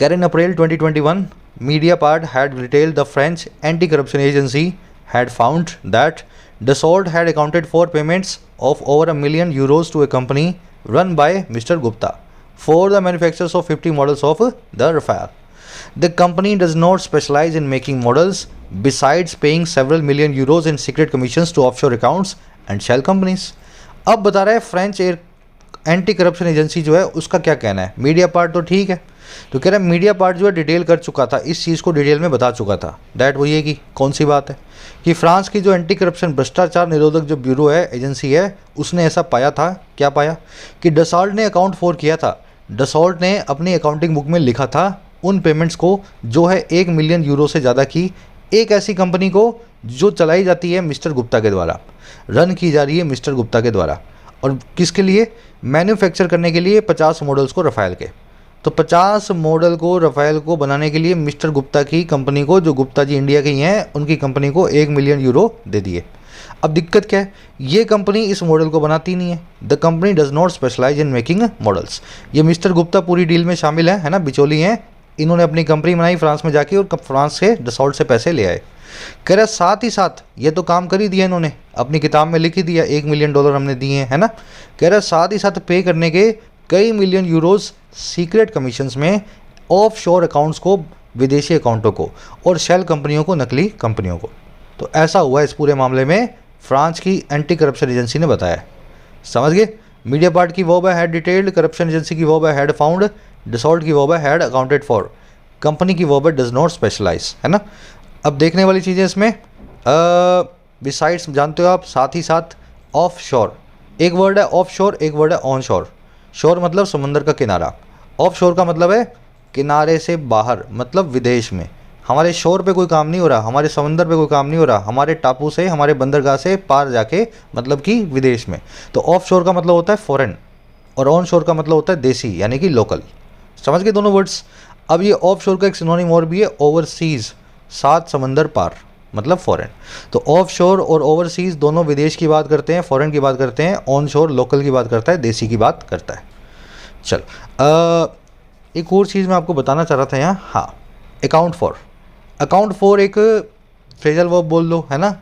In April 2021, Mediapart had detailed the French anti-corruption agency had found that Dassault had accounted for payments of over €1 million to a company run by Mr. Gupta for the manufactures of 50 models of the Rafale. The company does not specialize in making models, besides paying several million euros in secret commissions to offshore accounts and shell companies. अब बता रहा है French anti corruption agency जो है उसका क्या कहना है। मीडिया पार्ट तो ठीक है, तो कह रहा है मीडिया पार्ट जो है डिटेल कर चुका था, इस चीज़ को डिटेल में बता चुका था। डैट वो ये कि कौन सी बात है कि फ्रांस की जो एंटी करप्शन भ्रष्टाचार निरोधक जो ब्यूरो है, एजेंसी है, उसने ऐसा पाया था। क्या पाया कि डसॉल्ट ने अकाउंट फोर किया था। डसॉल्ट ने अपनी अकाउंटिंग बुक में लिखा था उन पेमेंट्स को जो है €1 मिलियन से ज़्यादा की एक ऐसी कंपनी को जो चलाई जाती है मिस्टर गुप्ता के द्वारा, रन की जा रही है मिस्टर गुप्ता के द्वारा। और किसके लिए? मैन्युफैक्चर करने के लिए 50 मॉडल्स को रफ़ाएल के। तो 50 मॉडल को रफ़ाएल को बनाने के लिए मिस्टर गुप्ता की कंपनी को, जो गुप्ता जी इंडिया की हैं, उनकी कंपनी को €1 मिलियन दे दिए। अब दिक्कत क्या है, ये कंपनी इस मॉडल को बनाती नहीं है। The company does not specialize in making models. ये मिस्टर गुप्ता पूरी डील में शामिल है ना, बिचौली हैं। इन्होंने अपनी कंपनी बनाई फ्रांस में जाके और फ्रांस से डसॉल्ट से पैसे ले आए। कह रहा साथ ही साथ ये तो काम कर ही दिया इन्होंने, अपनी किताब में लिख ही दिया $1 मिलियन हमने दिए हैं, है ना। कह रहा साथ ही साथ पे करने के कई मिलियन यूरोज सीक्रेट कमीशंस में ऑफ शोर अकाउंट्स को, विदेशी अकाउंटों को, और शेल कंपनियों को, नकली कंपनियों को। तो ऐसा हुआ इस पूरे मामले में, फ्रांस की एंटी करप्शन एजेंसी ने बताया। समझ गए। मीडिया पार्ट की वर्ब है हैड डिटेल्ड, करप्शन एजेंसी की वर्ब है हैड फाउंड, डसॉल्ट की वर्ब है हैड अकाउंटेड फॉर, कंपनी की वर्ब है डज नॉट स्पेशलाइज, है ना। अब देखने वाली चीज़ें इसमें बिसाइड्स जानते हो आप, साथ ही साथ ऑफ शोर, एक वर्ड है ऑफ शोर, एक वर्ड है ऑन शोर। शोर मतलब समंदर का किनारा, ऑफ शोर का मतलब है किनारे से बाहर, मतलब विदेश में। हमारे शोर पे कोई काम नहीं हो रहा, हमारे समंदर पे कोई काम नहीं हो रहा, हमारे टापू से, हमारे बंदरगाह से पार जाके, मतलब कि विदेश में। तो ऑफ शोर का मतलब होता है फॉरेन, और ऑन शोर का मतलब होता है देसी, यानी कि लोकल। समझ गए दोनों वर्ड्स। अब ये ऑफ शोर का एक सिनोनिम और भी है, ओवरसीज़, सात समंदर पार, मतलब फॉरेन। तो ऑफ शोर और ओवरसीज़ दोनों विदेश की बात करते हैं, फॉरेन की बात करते हैं। ऑन शोर लोकल की बात करता है, देसी की बात करता है। चलो एक और चीज़ मैं आपको बताना चाह रहा था यहाँ, हाँ, अकाउंट फॉर। अकाउंट फॉर एक फ्रेजल वर्ब बोल लो, है ना।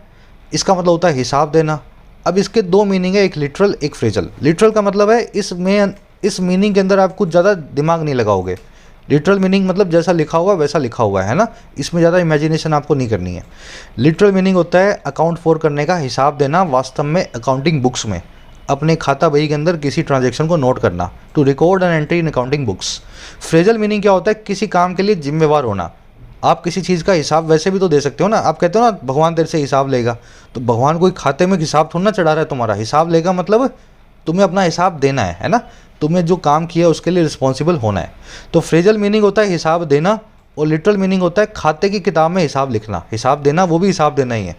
इसका मतलब होता है हिसाब देना। अब इसके दो मीनिंग है, एक लिटरल, एक फ्रेजल। लिटरल का मतलब है इसमें, इस मीनिंग के अंदर आप कुछ ज़्यादा दिमाग नहीं लगाओगे। लिटरल मीनिंग मतलब जैसा लिखा हुआ वैसा लिखा हुआ है ना, इसमें ज़्यादा इमेजिनेशन आपको नहीं करनी है। लिटरल मीनिंग होता है अकाउंट फॉर करने का, हिसाब देना, वास्तव में अकाउंटिंग बुक्स में, अपने खाता बही के अंदर किसी ट्रांजैक्शन को नोट करना, to record an entry in accounting books. Phrasal meaning क्या होता है, किसी काम के लिए जिम्मेवार होना। आप किसी चीज़ का हिसाब वैसे भी तो दे सकते हो ना। आप कहते हो ना भगवान तेरे से हिसाब लेगा, तो भगवान कोई खाते में हिसाब थोड़ा ना चढ़ा रहा है तुम्हारा। हिसाब लेगा मतलब तुम्हें अपना हिसाब देना है ना। तुम्हें जो काम किया उसके लिए रिस्पॉन्सिबल होना है। तो फ्रेजल मीनिंग होता है हिसाब देना, और लिटरल मीनिंग होता है खाते की किताब में हिसाब लिखना। हिसाब देना वो भी हिसाब देना ही है।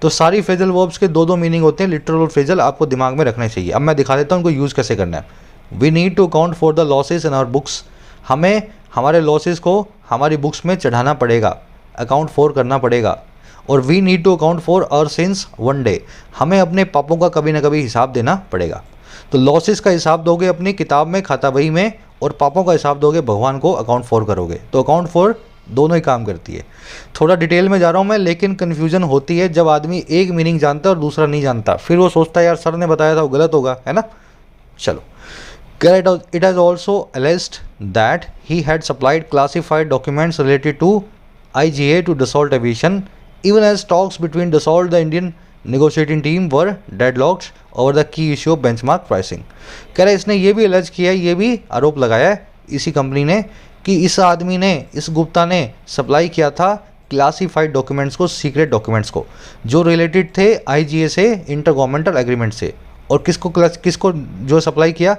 तो सारी फ्रेजल वर्ब्स के दो मीनिंग होते हैं, लिटरल और फ्रेजल, आपको दिमाग में रखने चाहिए। अब मैं दिखा देता हूँ उनको यूज़ कैसे करना है। We need to account for the losses in our books. हमें हमारे लॉसेज को हमारी बुक्स में चढ़ाना पड़ेगा, अकाउंट फॉर करना पड़ेगा। और we need to account for our sins one day. हमें अपने पापों का कभी ना कभी हिसाब देना पड़ेगा। तो लॉसेस का हिसाब दोगे अपनी किताब में, खाता बही में, और पापों का हिसाब दोगे भगवान को, अकाउंट फॉर करोगे। तो अकाउंट फॉर दोनों ही काम करती है। थोड़ा डिटेल में जा रहा हूँ मैं, लेकिन कन्फ्यूजन होती है जब आदमी एक मीनिंग जानता है और दूसरा नहीं जानता, फिर वो सोचता है यार सर ने बताया था वो गलत होगा, है ना। चलो, it has also alleged that he had supplied classified documents related to IGA to Dassault Aviation, even as talks between Dassault the Indian negotiating team were deadlocked over the key issue of benchmark pricing। कह रहा है इसने ये भी alleged किया है, ये भी आरोप लगाया है इसी कंपनी ने कि इस आदमी ने, इस गुप्ता ने सप्लाई किया था क्लासीफाइड डॉक्यूमेंट्स को, सीक्रेट डॉक्यूमेंट्स को, जो रिलेटेड थे IGA से, इंटर गवर्नमेंटल एग्रीमेंट से। और किसको जो सप्लाई किया,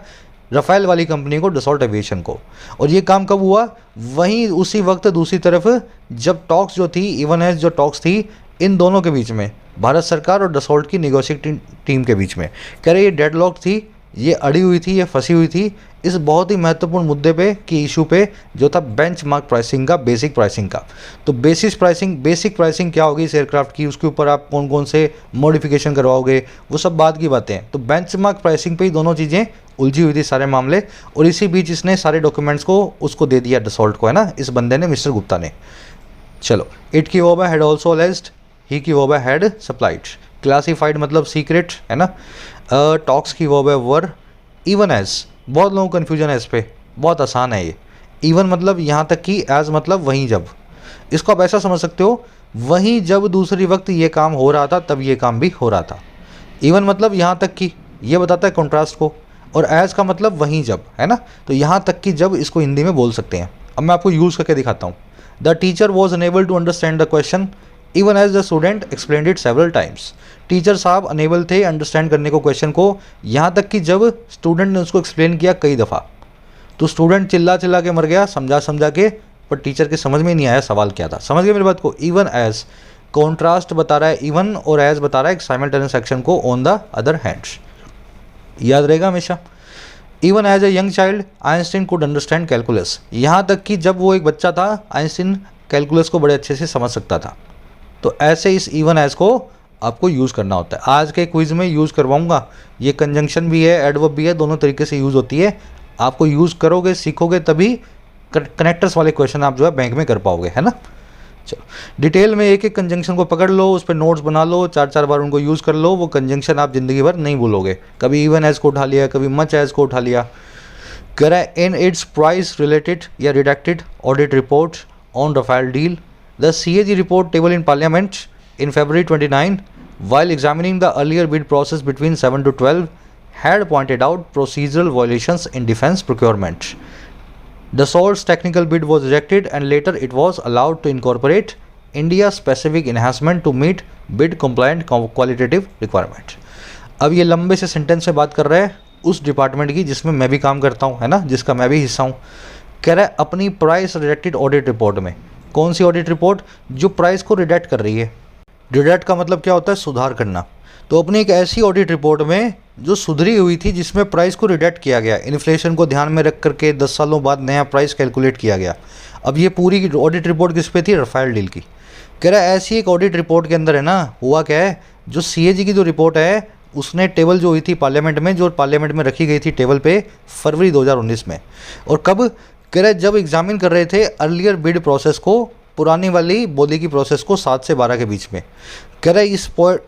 रफ़ाएल वाली कंपनी को, डसॉल्ट एविएशन को। और ये काम कब हुआ, वहीं उसी वक्त दूसरी तरफ जब टॉक्स जो थी, इवन एज जो टॉक्स थी इन दोनों के बीच में, भारत सरकार और डसॉल्ट की नेगोशिएटिंग टीम के बीच में। कह रहे ये डेडलॉक थी, ये अड़ी हुई थी, ये फंसी हुई थी इस बहुत ही महत्वपूर्ण मुद्दे पे कि इशू पे जो था बेंचमार्क प्राइसिंग का, बेसिक प्राइसिंग का। तो बेसिक प्राइसिंग क्या होगी इस एयरक्राफ्ट की, उसके ऊपर आप कौन कौन से मॉडिफिकेशन करवाओगे, वो सब बात की बातें हैं। तो बेंचमार्क प्राइसिंग पे ही दोनों चीज़ें उलझी हुई थी सारे मामले, और इसी बीच इसने सारे डॉक्यूमेंट्स को उसको दे दिया डसॉल्ट को, है ना, इस बंदे ने, मिस्टर गुप्ता ने। चलो, इट की वोबा हैड ऑल्सो अलेज्ड, ही की वोबा हैड सप्लाइड। क्लासीफाइड मतलब सीक्रेट, है ना। टॉक्स की वोबा वर, इवन एज, बहुत लोगों को कन्फ्यूजन है इस पर, बहुत आसान है ये। इवन मतलब यहाँ तक कि, एज मतलब वहीं जब, इसको आप ऐसा समझ सकते हो, वहीं जब दूसरी वक्त ये काम हो रहा था तब ये काम भी हो रहा था। इवन मतलब यहाँ तक कि, ये बताता है कॉन्ट्रास्ट को, और एज का मतलब वहीं जब, है ना। तो यहाँ तक कि जब, इसको हिंदी में बोल सकते हैं। अब मैं आपको यूज़ करके दिखाता हूँ। The teacher was unable to understand the question even as the student explained it several times. Teacher साहब अनेबल थे अंडरस्टैंड करने को क्वेश्चन को, यहाँ तक कि जब स्टूडेंट ने उसको एक्सप्लेन किया कई दफ़ा। तो स्टूडेंट चिल्ला चिल्ला के मर गया, समझा समझा के, पर टीचर के समझ में नहीं आया सवाल क्या था। समझ गए मेरी बात को। इवन एज, कॉन्ट्रास्ट बता रहा है इवन, और एज बता रहा है साइमल्टेनियस एक्शन को ऑन द अदर हैंड्स। याद रहेगा हमेशा। Even as a young child Einstein could understand calculus, यहाँ तक कि जब वो एक बच्चा था आइंस्टीन कैलकुलस को बड़े अच्छे से समझ सकता था। तो ऐसे इस इवन एज को आपको यूज़ करना होता है। आज के क्विज में यूज़ करवाऊंगा, ये कंजंक्शन भी है, एडवर्ब भी है, दोनों तरीके से यूज़ होती है। आपको यूज़ करोगे, सीखोगे, तभी कनेक्टर्स वाले क्वेश्चन आप जो है बैंक में कर पाओगे, है ना। चलो, डिटेल में एक एक कंजंक्शन को पकड़ लो, उस पर नोट्स बना लो, 4-4 बार उनको यूज़ कर लो। वो कंजंक्शन आप ज़िंदगी भर नहीं भूलोगे। कभी इवन एज को उठा लिया, कभी मच एज को उठा लिया। कह रहा है इन इट्स प्राइस रिलेटेड या redacted audit report on Rafale deal, the CAG report table in Parliament in February 29, while examining the earlier bid process between 7 to 12, had pointed out procedural violations in defence procurement. Dassault's technical bid was rejected and later it was allowed to incorporate India-specific enhancement to meet bid compliant qualitative requirement. अब ये लंबे से sentence में बात कर रहा है उस डिपार्टमेंट की जिसमें मैं भी काम करता हूँ, है ना, जिसका मैं भी हिस्सा हूँ। कह रहा है अपनी प्राइस रिजेक्टेड ऑडिट रिपोर्ट में, कौन सी ऑडिट रिपोर्ट, जो प्राइस को रिडेक्ट कर रही है। रिडेक्ट का मतलब क्या होता है, सुधार करना। तो अपनी एक ऐसी ऑडिट रिपोर्ट में जो सुधरी हुई थी, जिसमें प्राइस को रिडेक्ट किया गया, इन्फ्लेशन को ध्यान में रख करके 10 सालों बाद नया प्राइस कैलकुलेट किया गया। अब ये पूरी ऑडिट रिपोर्ट किस पे थी, रफाल डील की। कह रहा है ऐसी एक ऑडिट रिपोर्ट के अंदर, है ना, हुआ क्या है, जो CAG की जो रिपोर्ट है उसने टेबल जो हुई थी पार्लियामेंट में, जो पार्लियामेंट में रखी गई थी टेबल पे फरवरी 2019 में, और कब, कह रहा है जब एग्जामिन कर रहे थे अर्लियर बिड प्रोसेस को, पुरानी वाली बोली की प्रोसेस को 7 से 12 के बीच में। कह रहा है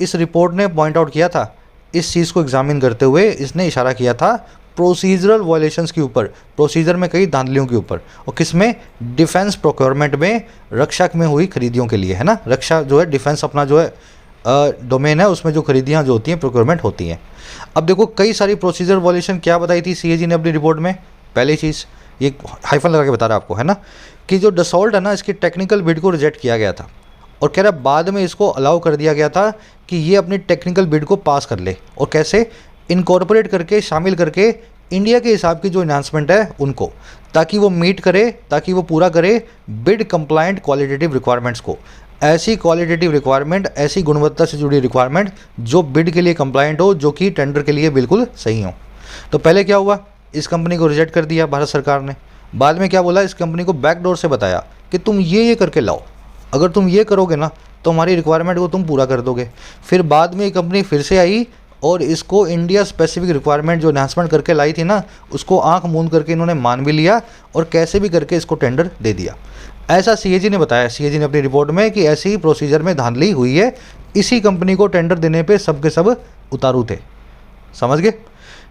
इस रिपोर्ट ने पॉइंट आउट किया था, इस चीज़ को एग्जामिन करते हुए इसने इशारा किया था प्रोसीजरल वायलेशंस के ऊपर, प्रोसीजर में कई धांधलियों के ऊपर, और किस में, डिफेंस प्रोक्योरमेंट में, रक्षा में हुई खरीदियों के लिए, है ना। रक्षा जो है, डिफेंस अपना जो है डोमेन है, उसमें जो खरीदियाँ जो होती हैं, प्रोक्योरमेंट होती हैं। अब देखो कई सारी प्रोसीजर वायलेशन क्या बताई थी CAG ने अपनी रिपोर्ट में। पहली चीज़, ये हाइफन लगा के बता रहा है आपको, है ना, कि जो डसॉल्ट है ना, इसकी टेक्निकल बिड को रिजेक्ट किया गया था, और कह रहा है बाद में इसको अलाउ कर दिया गया था कि ये अपनी टेक्निकल बिड को पास कर ले, और कैसे, इनकॉर्पोरेट करके, शामिल करके इंडिया के हिसाब की जो इन्हांसमेंट है उनको, ताकि वो मीट करे, ताकि वो पूरा करे बिड कंप्लाइंट क्वालिटेटिव रिक्वायरमेंट्स को। ऐसी क्वालिटेटिव रिक्वायरमेंट, ऐसी गुणवत्ता से जुड़ी रिक्वायरमेंट जो बिड के लिए कंप्लाइंट हो, जो कि टेंडर के लिए बिल्कुल सही हो। तो पहले क्या हुआ, इस कंपनी को रिजेक्ट कर दिया भारत सरकार ने। बाद में क्या बोला, इस कंपनी को बैकडोर से बताया कि तुम ये करके लाओ, अगर तुम ये करोगे ना तो हमारी रिक्वायरमेंट को तुम पूरा कर दोगे। फिर बाद में ये कंपनी फिर से आई और इसको इंडिया स्पेसिफिक रिक्वायरमेंट जो एनहांसमेंट करके लाई थी ना, उसको आंख मूंद करके इन्होंने मान भी लिया और कैसे भी करके इसको टेंडर दे दिया। ऐसा CAG ने बताया, CAG ने अपनी रिपोर्ट में, कि ऐसी ही प्रोसीजर में धांधली हुई है, इसी कंपनी को टेंडर देने पे सब के सब उतारू थे। समझ गए।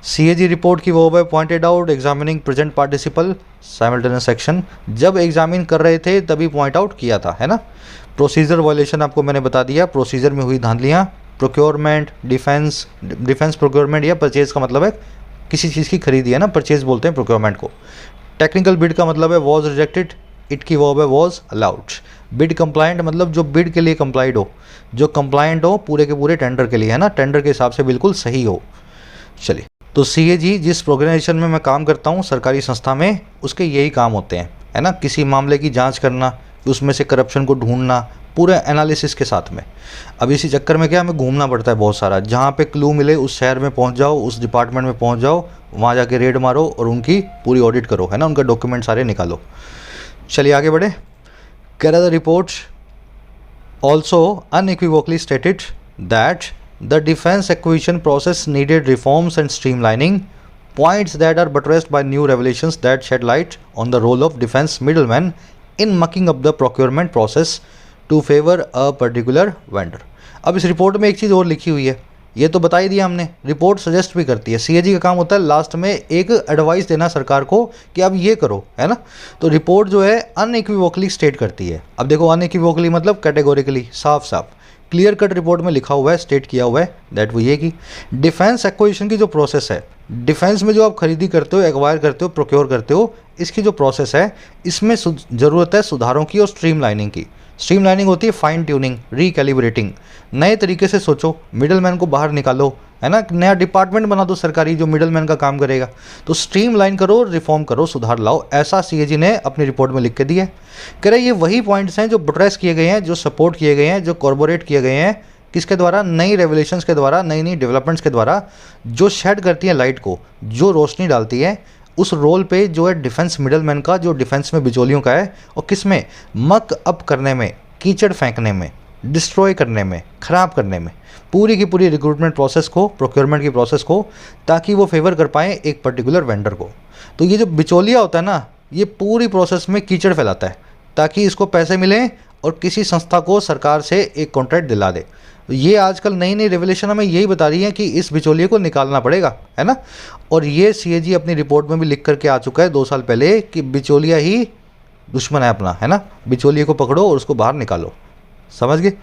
CAG रिपोर्ट की वो pointed out examining present participle simultaneous action, जब एग्जामिन कर रहे थे तभी पॉइंट आउट किया था, है ना। प्रोसीजर वायलेशन आपको मैंने बता दिया, प्रोसीजर में हुई धांधलियाँ। प्रोक्योरमेंट, डिफेंस प्रोक्योरमेंट या परचेज का मतलब है किसी चीज़ की खरीदी, है ना, परचेज बोलते हैं प्रोक्योरमेंट को। टेक्निकल बिड का मतलब है वॉज रिजेक्टेड, इट की वर्ब है वॉज अलाउड। बिड कंप्लाइंट मतलब जो बिड के लिए कंप्लाइड हो, जो कंप्लाइंट हो पूरे के पूरे टेंडर के लिए, है ना, टेंडर के हिसाब से बिल्कुल सही हो। चलिए, तो CAG जिस ऑर्गेनाइजेशन में मैं काम करता हूँ, सरकारी संस्था में, उसके यही काम होते हैं, है ना। किसी मामले की जांच करना, उसमें से करप्शन को ढूंढना, पूरे एनालिसिस के साथ में। अब इसी चक्कर में क्या हमें घूमना पड़ता है बहुत सारा, जहाँ पे क्लू मिले उस शहर में पहुँच जाओ, उस डिपार्टमेंट में पहुँच जाओ, वहाँ जाके रेड मारो और उनकी पूरी ऑडिट करो, है ना, उनका डॉक्यूमेंट सारे निकालो। चलिए आगे बढ़े। कह रहा था report also unequivocally stated that the defense acquisition process needed reforms and streamlining, points that are buttressed by new revelations that shed light on the role of defense middlemen in mucking up the procurement process to favor a particular vendor। अब इस report में एक चीज़ और लिखी हुई है, ये तो बता ही दिया हमने, रिपोर्ट सजेस्ट भी करती है। सीएजी का काम होता है लास्ट में एक एडवाइस देना सरकार को कि अब ये करो, है ना। तो रिपोर्ट जो है अनइक्विवोकली स्टेट करती है। अब देखो अनइक्विवोकली मतलब कैटेगोरिकली, साफ साफ क्लियर कट रिपोर्ट में लिखा हुआ है, स्टेट किया हुआ है दैट वो ये कि डिफेंस एक्विजिशन की जो प्रोसेस है, डिफेंस में जो आप खरीदी करते हो, एक्वायर करते हो, प्रोक्योर करते हो, इसकी जो प्रोसेस है इसमें ज़रूरत है सुधारों की और स्ट्रीमलाइनिंग की। स्ट्रीमलाइनिंग होती है फाइन ट्यूनिंग, रिकैलिब्रेटिंग, नए तरीके से सोचो, मिडलमैन को बाहर निकालो, है ना, नया डिपार्टमेंट बना दो सरकारी जो मिडलमैन का काम करेगा। तो स्ट्रीमलाइन करो, रिफॉर्म करो, सुधार लाओ, ऐसा सीएजी ने अपनी रिपोर्ट में लिख के दिया है। कह रहे ये वही पॉइंट्स हैं जो बट्रेस किए गए हैं, जो सपोर्ट किए गए हैं, जो कॉर्पोरेट किए गए हैं, किसके द्वारा, नई रेवलेशंस के द्वारा, नई नई डेवलपमेंट्स के द्वारा, जो शेड करती है लाइट को, जो रोशनी डालती है उस रोल पे जो है डिफेंस मिडलमैन का, जो डिफेंस में बिचौलियों का है, और किस में, मक अप करने में, कीचड़ फेंकने में, डिस्ट्रॉय करने में, ख़राब करने में, पूरी की पूरी रिक्रूटमेंट प्रोसेस को, प्रोक्योरमेंट की प्रोसेस को, ताकि वो फेवर कर पाएँ एक पर्टिकुलर वेंडर को। तो ये जो बिचौलिया होता है ना, ये पूरी प्रोसेस में कीचड़ फैलाता है ताकि इसको पैसे मिलें और किसी संस्था को सरकार से एक कॉन्ट्रैक्ट दिला दे। ये आजकल नई नई रेवलेशन हमें यही बता रही है कि इस बिचौलिए को निकालना पड़ेगा, है ना। और ये सीएजी अपनी रिपोर्ट में भी लिख करके आ चुका है 2 साल पहले कि बिचौलिया ही दुश्मन है अपना, है ना, बिचौलिए को पकड़ो और उसको बाहर निकालो। समझ गए।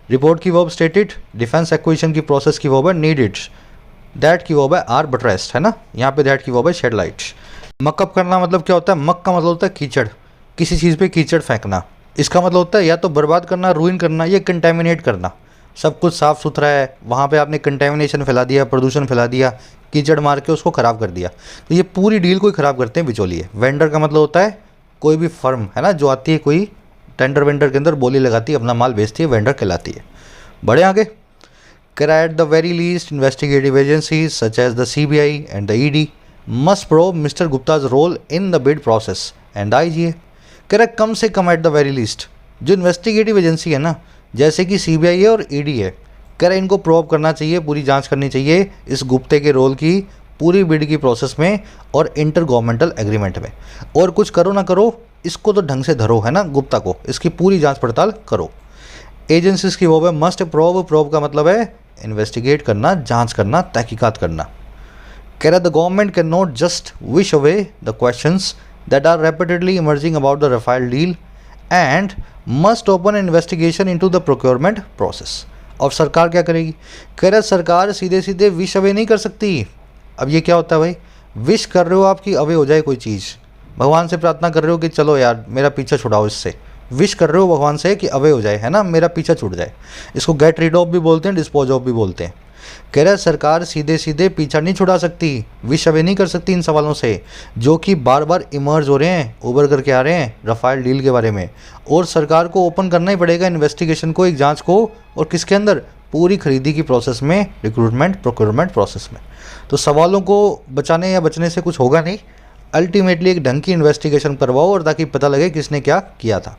रिपोर्ट की वर्ब स्टेटेड, डिफेंस एक्विजिशन की प्रोसेस की वर्ब है नीडेड, दैट की वर्ब है आर बट्रेस्ड, है ना, यहाँ पे दैट की वर्ब है शेड लाइट। मकअप करना मतलब क्या होता है, मक का मतलब होता है कीचड़, किसी चीज़ पे कीचड़ फेंकना। इसका मतलब होता है या तो बर्बाद करना, रूइन करना, या कंटेमिनेट करना। सब कुछ साफ़ सुथरा है, वहाँ पे आपने कंटेमिनेशन फैला दिया, प्रदूषण फैला दिया, कीचड़ मार के उसको ख़राब कर दिया। तो ये पूरी डील को ही ख़राब करते हैं बिचौलिए। वेंडर का मतलब होता है कोई भी फर्म, है ना, जो आती है कोई टेंडर वेंडर के अंदर बोली लगाती है, अपना माल बेचती है, वेंडर कहलाती है। बड़े आगे। At the very least investigative agencies such as the CBI and the ED must probe mister Gupta's role in the bid process and IGA. कह रहा कम से कम एट द वेरी लीस्ट जो इन्वेस्टिगेटिव एजेंसी है ना, जैसे कि सीबीआई है और ईडी है, कह रहा इनको प्रोब करना चाहिए, पूरी जांच करनी चाहिए इस गुप्ते के रोल की पूरी बिड की प्रोसेस में और इंटर गवर्नमेंटल एग्रीमेंट में। और कुछ करो ना करो, इसको तो ढंग से धरो, है ना, गुप्ता को, इसकी पूरी जांच पड़ताल करो। एजेंसीज की वो है मस्ट प्रोब, प्रोब का मतलब है इन्वेस्टिगेट करना, जांच करना, तहकीकात करना। कह रहा the government can not just wish away the questions that are repeatedly emerging about the Rafale deal and must open investigation into the procurement process. अब सरकार क्या करेगी, कह रहा सरकार सीधे सीधे विश अवे नहीं कर सकती। अब ये क्या होता है भाई, विश कर रहे हो आपकी अवे हो जाए कोई चीज़, भगवान से प्रार्थना कर रहे हो कि चलो यार मेरा पीछा छुड़ाओ इससे, विश कर रहे हो भगवान से कि अवे हो जाए, है ना, मेरा पीछा छूट जाए। इसको गेट रीड ऑफ भी बोलते हैं, डिस्पोज ऑफ भी बोलते हैं। कह रहा है सरकार सीधे सीधे पीछा नहीं छुड़ा सकती, विश अवे नहीं कर सकती इन सवालों से जो कि बार बार इमर्ज हो रहे हैं, उभर करके आ रहे हैं राफेल डील के बारे में। और सरकार को ओपन करना ही पड़ेगा इन्वेस्टिगेशन को, एक जांच को, और किसके अंदर, पूरी खरीदी की प्रोसेस में, रिक्रूटमेंट प्रोक्योरमेंट प्रोसेस में। तो सवालों को बचाने या बचने से कुछ होगा नहीं, अल्टीमेटली एक ढंग की इन्वेस्टिगेशन करवाओ और ताकि पता लगे किसने क्या किया था।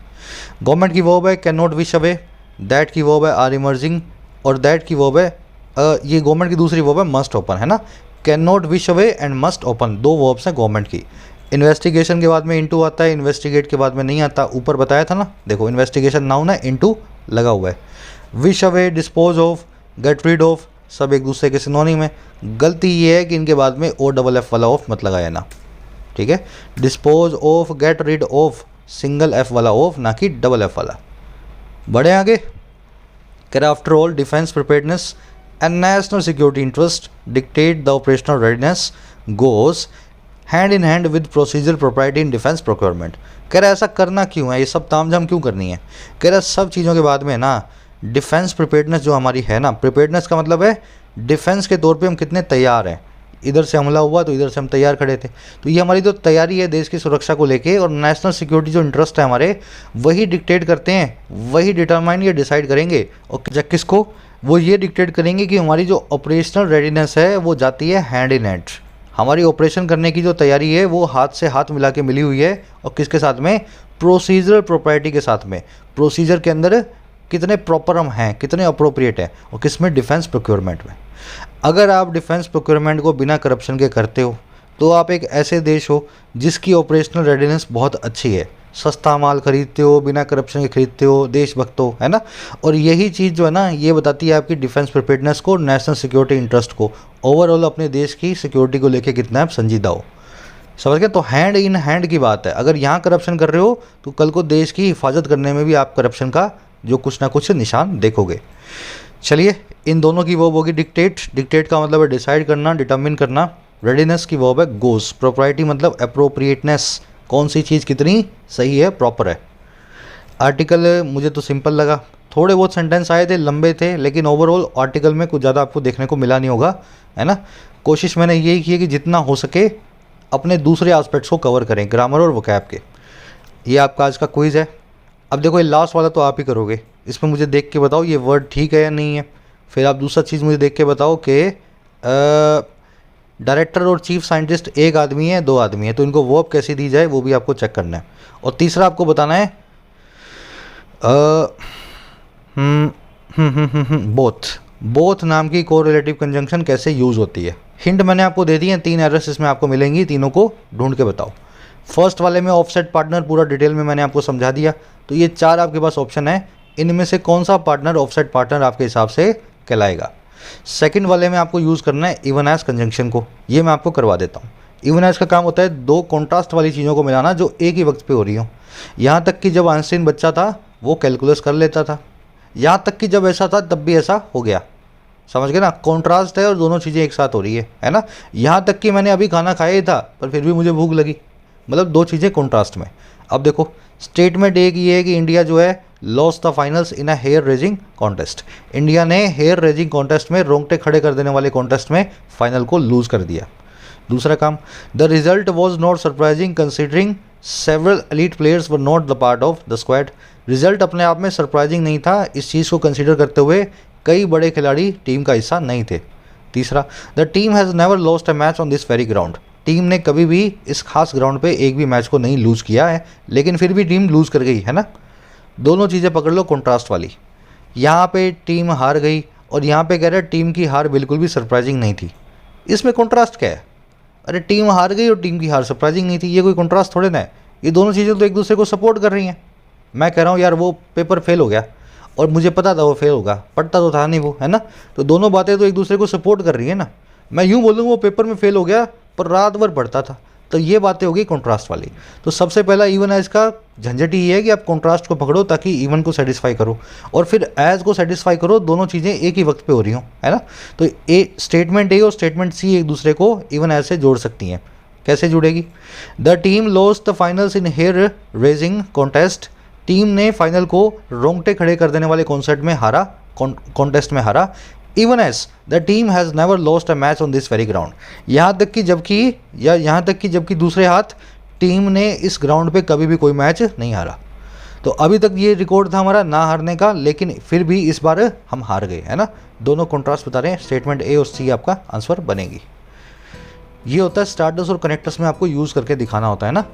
गवर्नमेंट की वर्ब है can not wish away, that की वर्ब है आर इमर्जिंग, और दैट की वर्ब है ये गवर्नमेंट की दूसरी वर्ब है मस्ट ओपन, है ना, can not wish away and must open, 2 verbs हैं गवर्नमेंट की। इन्वेस्टिगेशन के बाद में इनटू आता है, इन्वेस्टिगेट के बाद में नहीं आता, ऊपर बताया था ना, देखो इन्वेस्टिगेशन नाउन है, इनटू लगा हुआ है। Wish away, dispose of, get rid of, सब एक दूसरे के सिनोनिम है। गलती ये है कि इनके बाद में ओ डबल एफ वाला ऑफ मत लगाया ना, ठीक है। Dispose of, get rid of, single F वाला ऑफ, ना कि डबल एफ वाला। बढ़े आगे। कह रहा after all defence preparedness and national security interest dictate the operational readiness goes hand in hand with procedure propriety in defence procurement. कह रहा ऐसा करना क्यों है, ये सब तामझाम क्यों करनी है। कह रहा सब चीज़ों के बाद में ना डिफेंस प्रिपेयर्डनेस जो हमारी है ना, प्रिपेयर्डनेस का मतलब है डिफेंस के तौर पे हम कितने तैयार हैं, इधर से हमला हुआ तो इधर से हम तैयार खड़े थे। तो ये हमारी जो तैयारी है देश की सुरक्षा को लेके, और नेशनल सिक्योरिटी जो इंटरेस्ट है हमारे, वही डिक्टेट करते हैं, वही डिटरमाइन ये डिसाइड करेंगे। और किसको? वो ये डिक्टेट करेंगे कि हमारी जो ऑपरेशनल रेडीनेस है वो जाती है हैंड इन हैंड। हमारी ऑपरेशन करने की जो तैयारी है वो हाथ से हाथ मिला के मिली हुई है, और किसके साथ में? प्रोसीजरल प्रॉपर्टी के साथ में। प्रोसीजर के अंदर कितने प्रॉपर हम हैं, कितने अप्रोप्रिएट हैं, और किस में? डिफेंस प्रोक्योरमेंट में। अगर आप डिफेंस प्रोक्योरमेंट को बिना करप्शन के करते हो तो आप एक ऐसे देश हो जिसकी ऑपरेशनल रेडीनेस बहुत अच्छी है, सस्ता माल खरीदते हो, बिना करप्शन के खरीदते हो, देशभक्त हो, है ना। और यही चीज़ जो है ना, ये बताती है आपकी डिफेंस प्रिपेयर्डनेस को, नेशनल सिक्योरिटी इंटरेस्ट को, ओवरऑल अपने देश की सिक्योरिटी को लेके कितना आप संजीदा हो। समझ गए? तो हैंड इन हैंड की बात है। अगर यहाँ करप्शन कर रहे हो तो कल को देश की हिफाजत करने में भी आप करप्शन का जो कुछ ना कुछ निशान देखोगे। चलिए, इन दोनों की वर्ब होगी डिक्टेट। डिक्टेट का मतलब है डिसाइड करना, डिटरमिन करना। रेडीनेस की वर्ब है गोस। प्रोप्राइटी मतलब अप्रोप्रिएटनेस, कौन सी चीज़ कितनी सही है, प्रॉपर है। आर्टिकल मुझे तो सिंपल लगा, थोड़े बहुत सेंटेंस आए थे, लंबे थे, लेकिन ओवरऑल आर्टिकल में कुछ ज़्यादा आपको देखने को मिला नहीं होगा, है ना। कोशिश मैंने यही की है कि जितना हो सके अपने दूसरे एस्पेक्ट्स को कवर करें, ग्रामर और वोकैब के। ये आपका आज का क्विज़ है। अब देखो, ये लास्ट वाला तो आप ही करोगे, इसमें मुझे देख के बताओ ये वर्ड ठीक है या नहीं है। फिर आप दूसरा चीज़ मुझे देख के बताओ कि डायरेक्टर और चीफ साइंटिस्ट एक आदमी है, दो आदमी है, तो इनको वर्ब कैसी दी जाए वो भी आपको चेक करना है। और तीसरा आपको बताना है बोथ नाम की कोरिलेटिव कंजंक्शन कैसे यूज़ होती है। हिंट मैंने आपको दे दी है, 3 एरर्स इसमें आपको मिलेंगी, तीनों को ढूंढ के बताओ। फर्स्ट वाले में ऑफसेट पार्टनर पूरा डिटेल में मैंने आपको समझा दिया। तो ये 4 आपके पास ऑप्शन है, इनमें से कौन सा पार्टनर ऑफसेट पार्टनर आपके हिसाब से कहलाएगा। सेकंड वाले में आपको यूज़ करना है इवन एज कंजंक्शन को, ये मैं आपको करवा देता हूँ। इवन एज का काम होता है दो कॉन्ट्रास्ट वाली चीज़ों को मिलाना जो एक ही वक्त पे हो रही हो। यहाँ तक कि जब आइंस्टीन बच्चा था वो कैलकुलस कर लेता था, यहाँ तक कि जब ऐसा था तब भी ऐसा हो गया। समझ गए ना, कॉन्ट्रास्ट है और दोनों चीज़ें एक साथ हो रही है ना। यहाँ तक कि मैंने अभी खाना खाया ही था पर फिर भी मुझे भूख लगी, मतलब दो चीज़ें कॉन्ट्रास्ट में। अब देखो, स्टेटमेंट एक ये है कि इंडिया जो है lost the finals in a hair raising contest. India ने हेयर रेजिंग कॉन्टेस्ट में, रोंगटे खड़े कर देने वाले कॉन्टेस्ट में फाइनल को लूज़ कर दिया। दूसरा काम, the result was not surprising considering several elite players were not the part of the squad. Result अपने आप में सरप्राइजिंग नहीं था, इस चीज़ को कंसिडर करते हुए कई बड़े खिलाड़ी टीम का हिस्सा नहीं थे। तीसरा, the team has never lost a match on this very ground. Team ने कभी भी इस खास ग्राउंड पे एक भी मैच को नहीं लूज़ किया है, लेकिन फिर भी टीम लूज़ कर गई है ना। दोनों चीज़ें पकड़ लो कॉन्ट्रास्ट वाली। यहाँ पे टीम हार गई और यहाँ पे कह रहे हैं टीम की हार बिल्कुल भी सरप्राइजिंग नहीं थी। इसमें कॉन्ट्रास्ट क्या है? अरे टीम हार गई और टीम की हार सरप्राइजिंग नहीं थी, ये कोई कॉन्ट्रास्ट थोड़े ना है। ये दोनों चीज़ें तो एक दूसरे को सपोर्ट कर रही हैं। मैं कह रहा हूँ यार वो पेपर फेल हो गया और मुझे पता था वो फेल होगा, पढ़ता तो था नहीं वो, है ना। तो दोनों बातें तो एक दूसरे को सपोर्ट कर रही है ना। मैं यूँ बोलूँ वो पेपर में फेल हो गया पर रात भर पढ़ता था, तो ये बातें होगी कॉन्ट्रास्ट वाली। तो सबसे पहला इवन एज का झंझट ही है कि आप कॉन्ट्रास्ट को पकड़ो ताकि इवन को सेटिस्फाई करो और फिर एज को सेटिस्फाई करो, दोनों चीज़ें एक ही वक्त पे हो रही हों, है ना। तो ए स्टेटमेंट ए और स्टेटमेंट सी एक दूसरे को इवन एज से जोड़ सकती हैं। कैसे जुड़ेगी? The team lost the finals in hair raising contest. Team ने फाइनल को रोंगटे खड़े कर देने वाले कॉन्सेप्ट में हारा, कॉन्टेस्ट में हारा। Even as the team has never lost a match on this very ground. यहाँ तक कि जबकि दूसरे हाथ टीम ने इस ग्राउंड पे कभी भी कोई मैच नहीं हारा। तो अभी तक ये रिकॉर्ड था हमारा ना हारने का, लेकिन फिर भी इस बार हम हार गए, है ना। दोनों कॉन्ट्रास्ट बता रहे हैं, स्टेटमेंट ए और सी आपका आंसर बनेगी। ये होता है स्टार्टर्स और कनेक्टर्स में आपको यूज़ करके दिखाना होता है ना।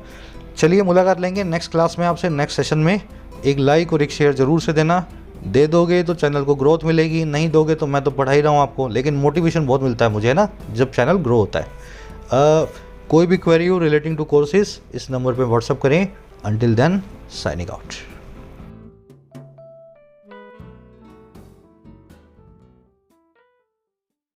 चलिए मुलाकात लेंगे नेक्स्ट क्लास में आपसे, नेक्स्ट सेशन में। एक लाइक और एक शेयर ज़रूर से देना। दे दोगे तो चैनल को ग्रोथ मिलेगी, नहीं दोगे तो मैं तो पढ़ा ही रहा हूँ आपको, लेकिन मोटिवेशन बहुत मिलता है मुझे ना जब चैनल ग्रो होता है। कोई भी क्वेरी हो रिलेटिंग टू कोर्सेज इस नंबर पे व्हाट्सअप करें। Until then signing out.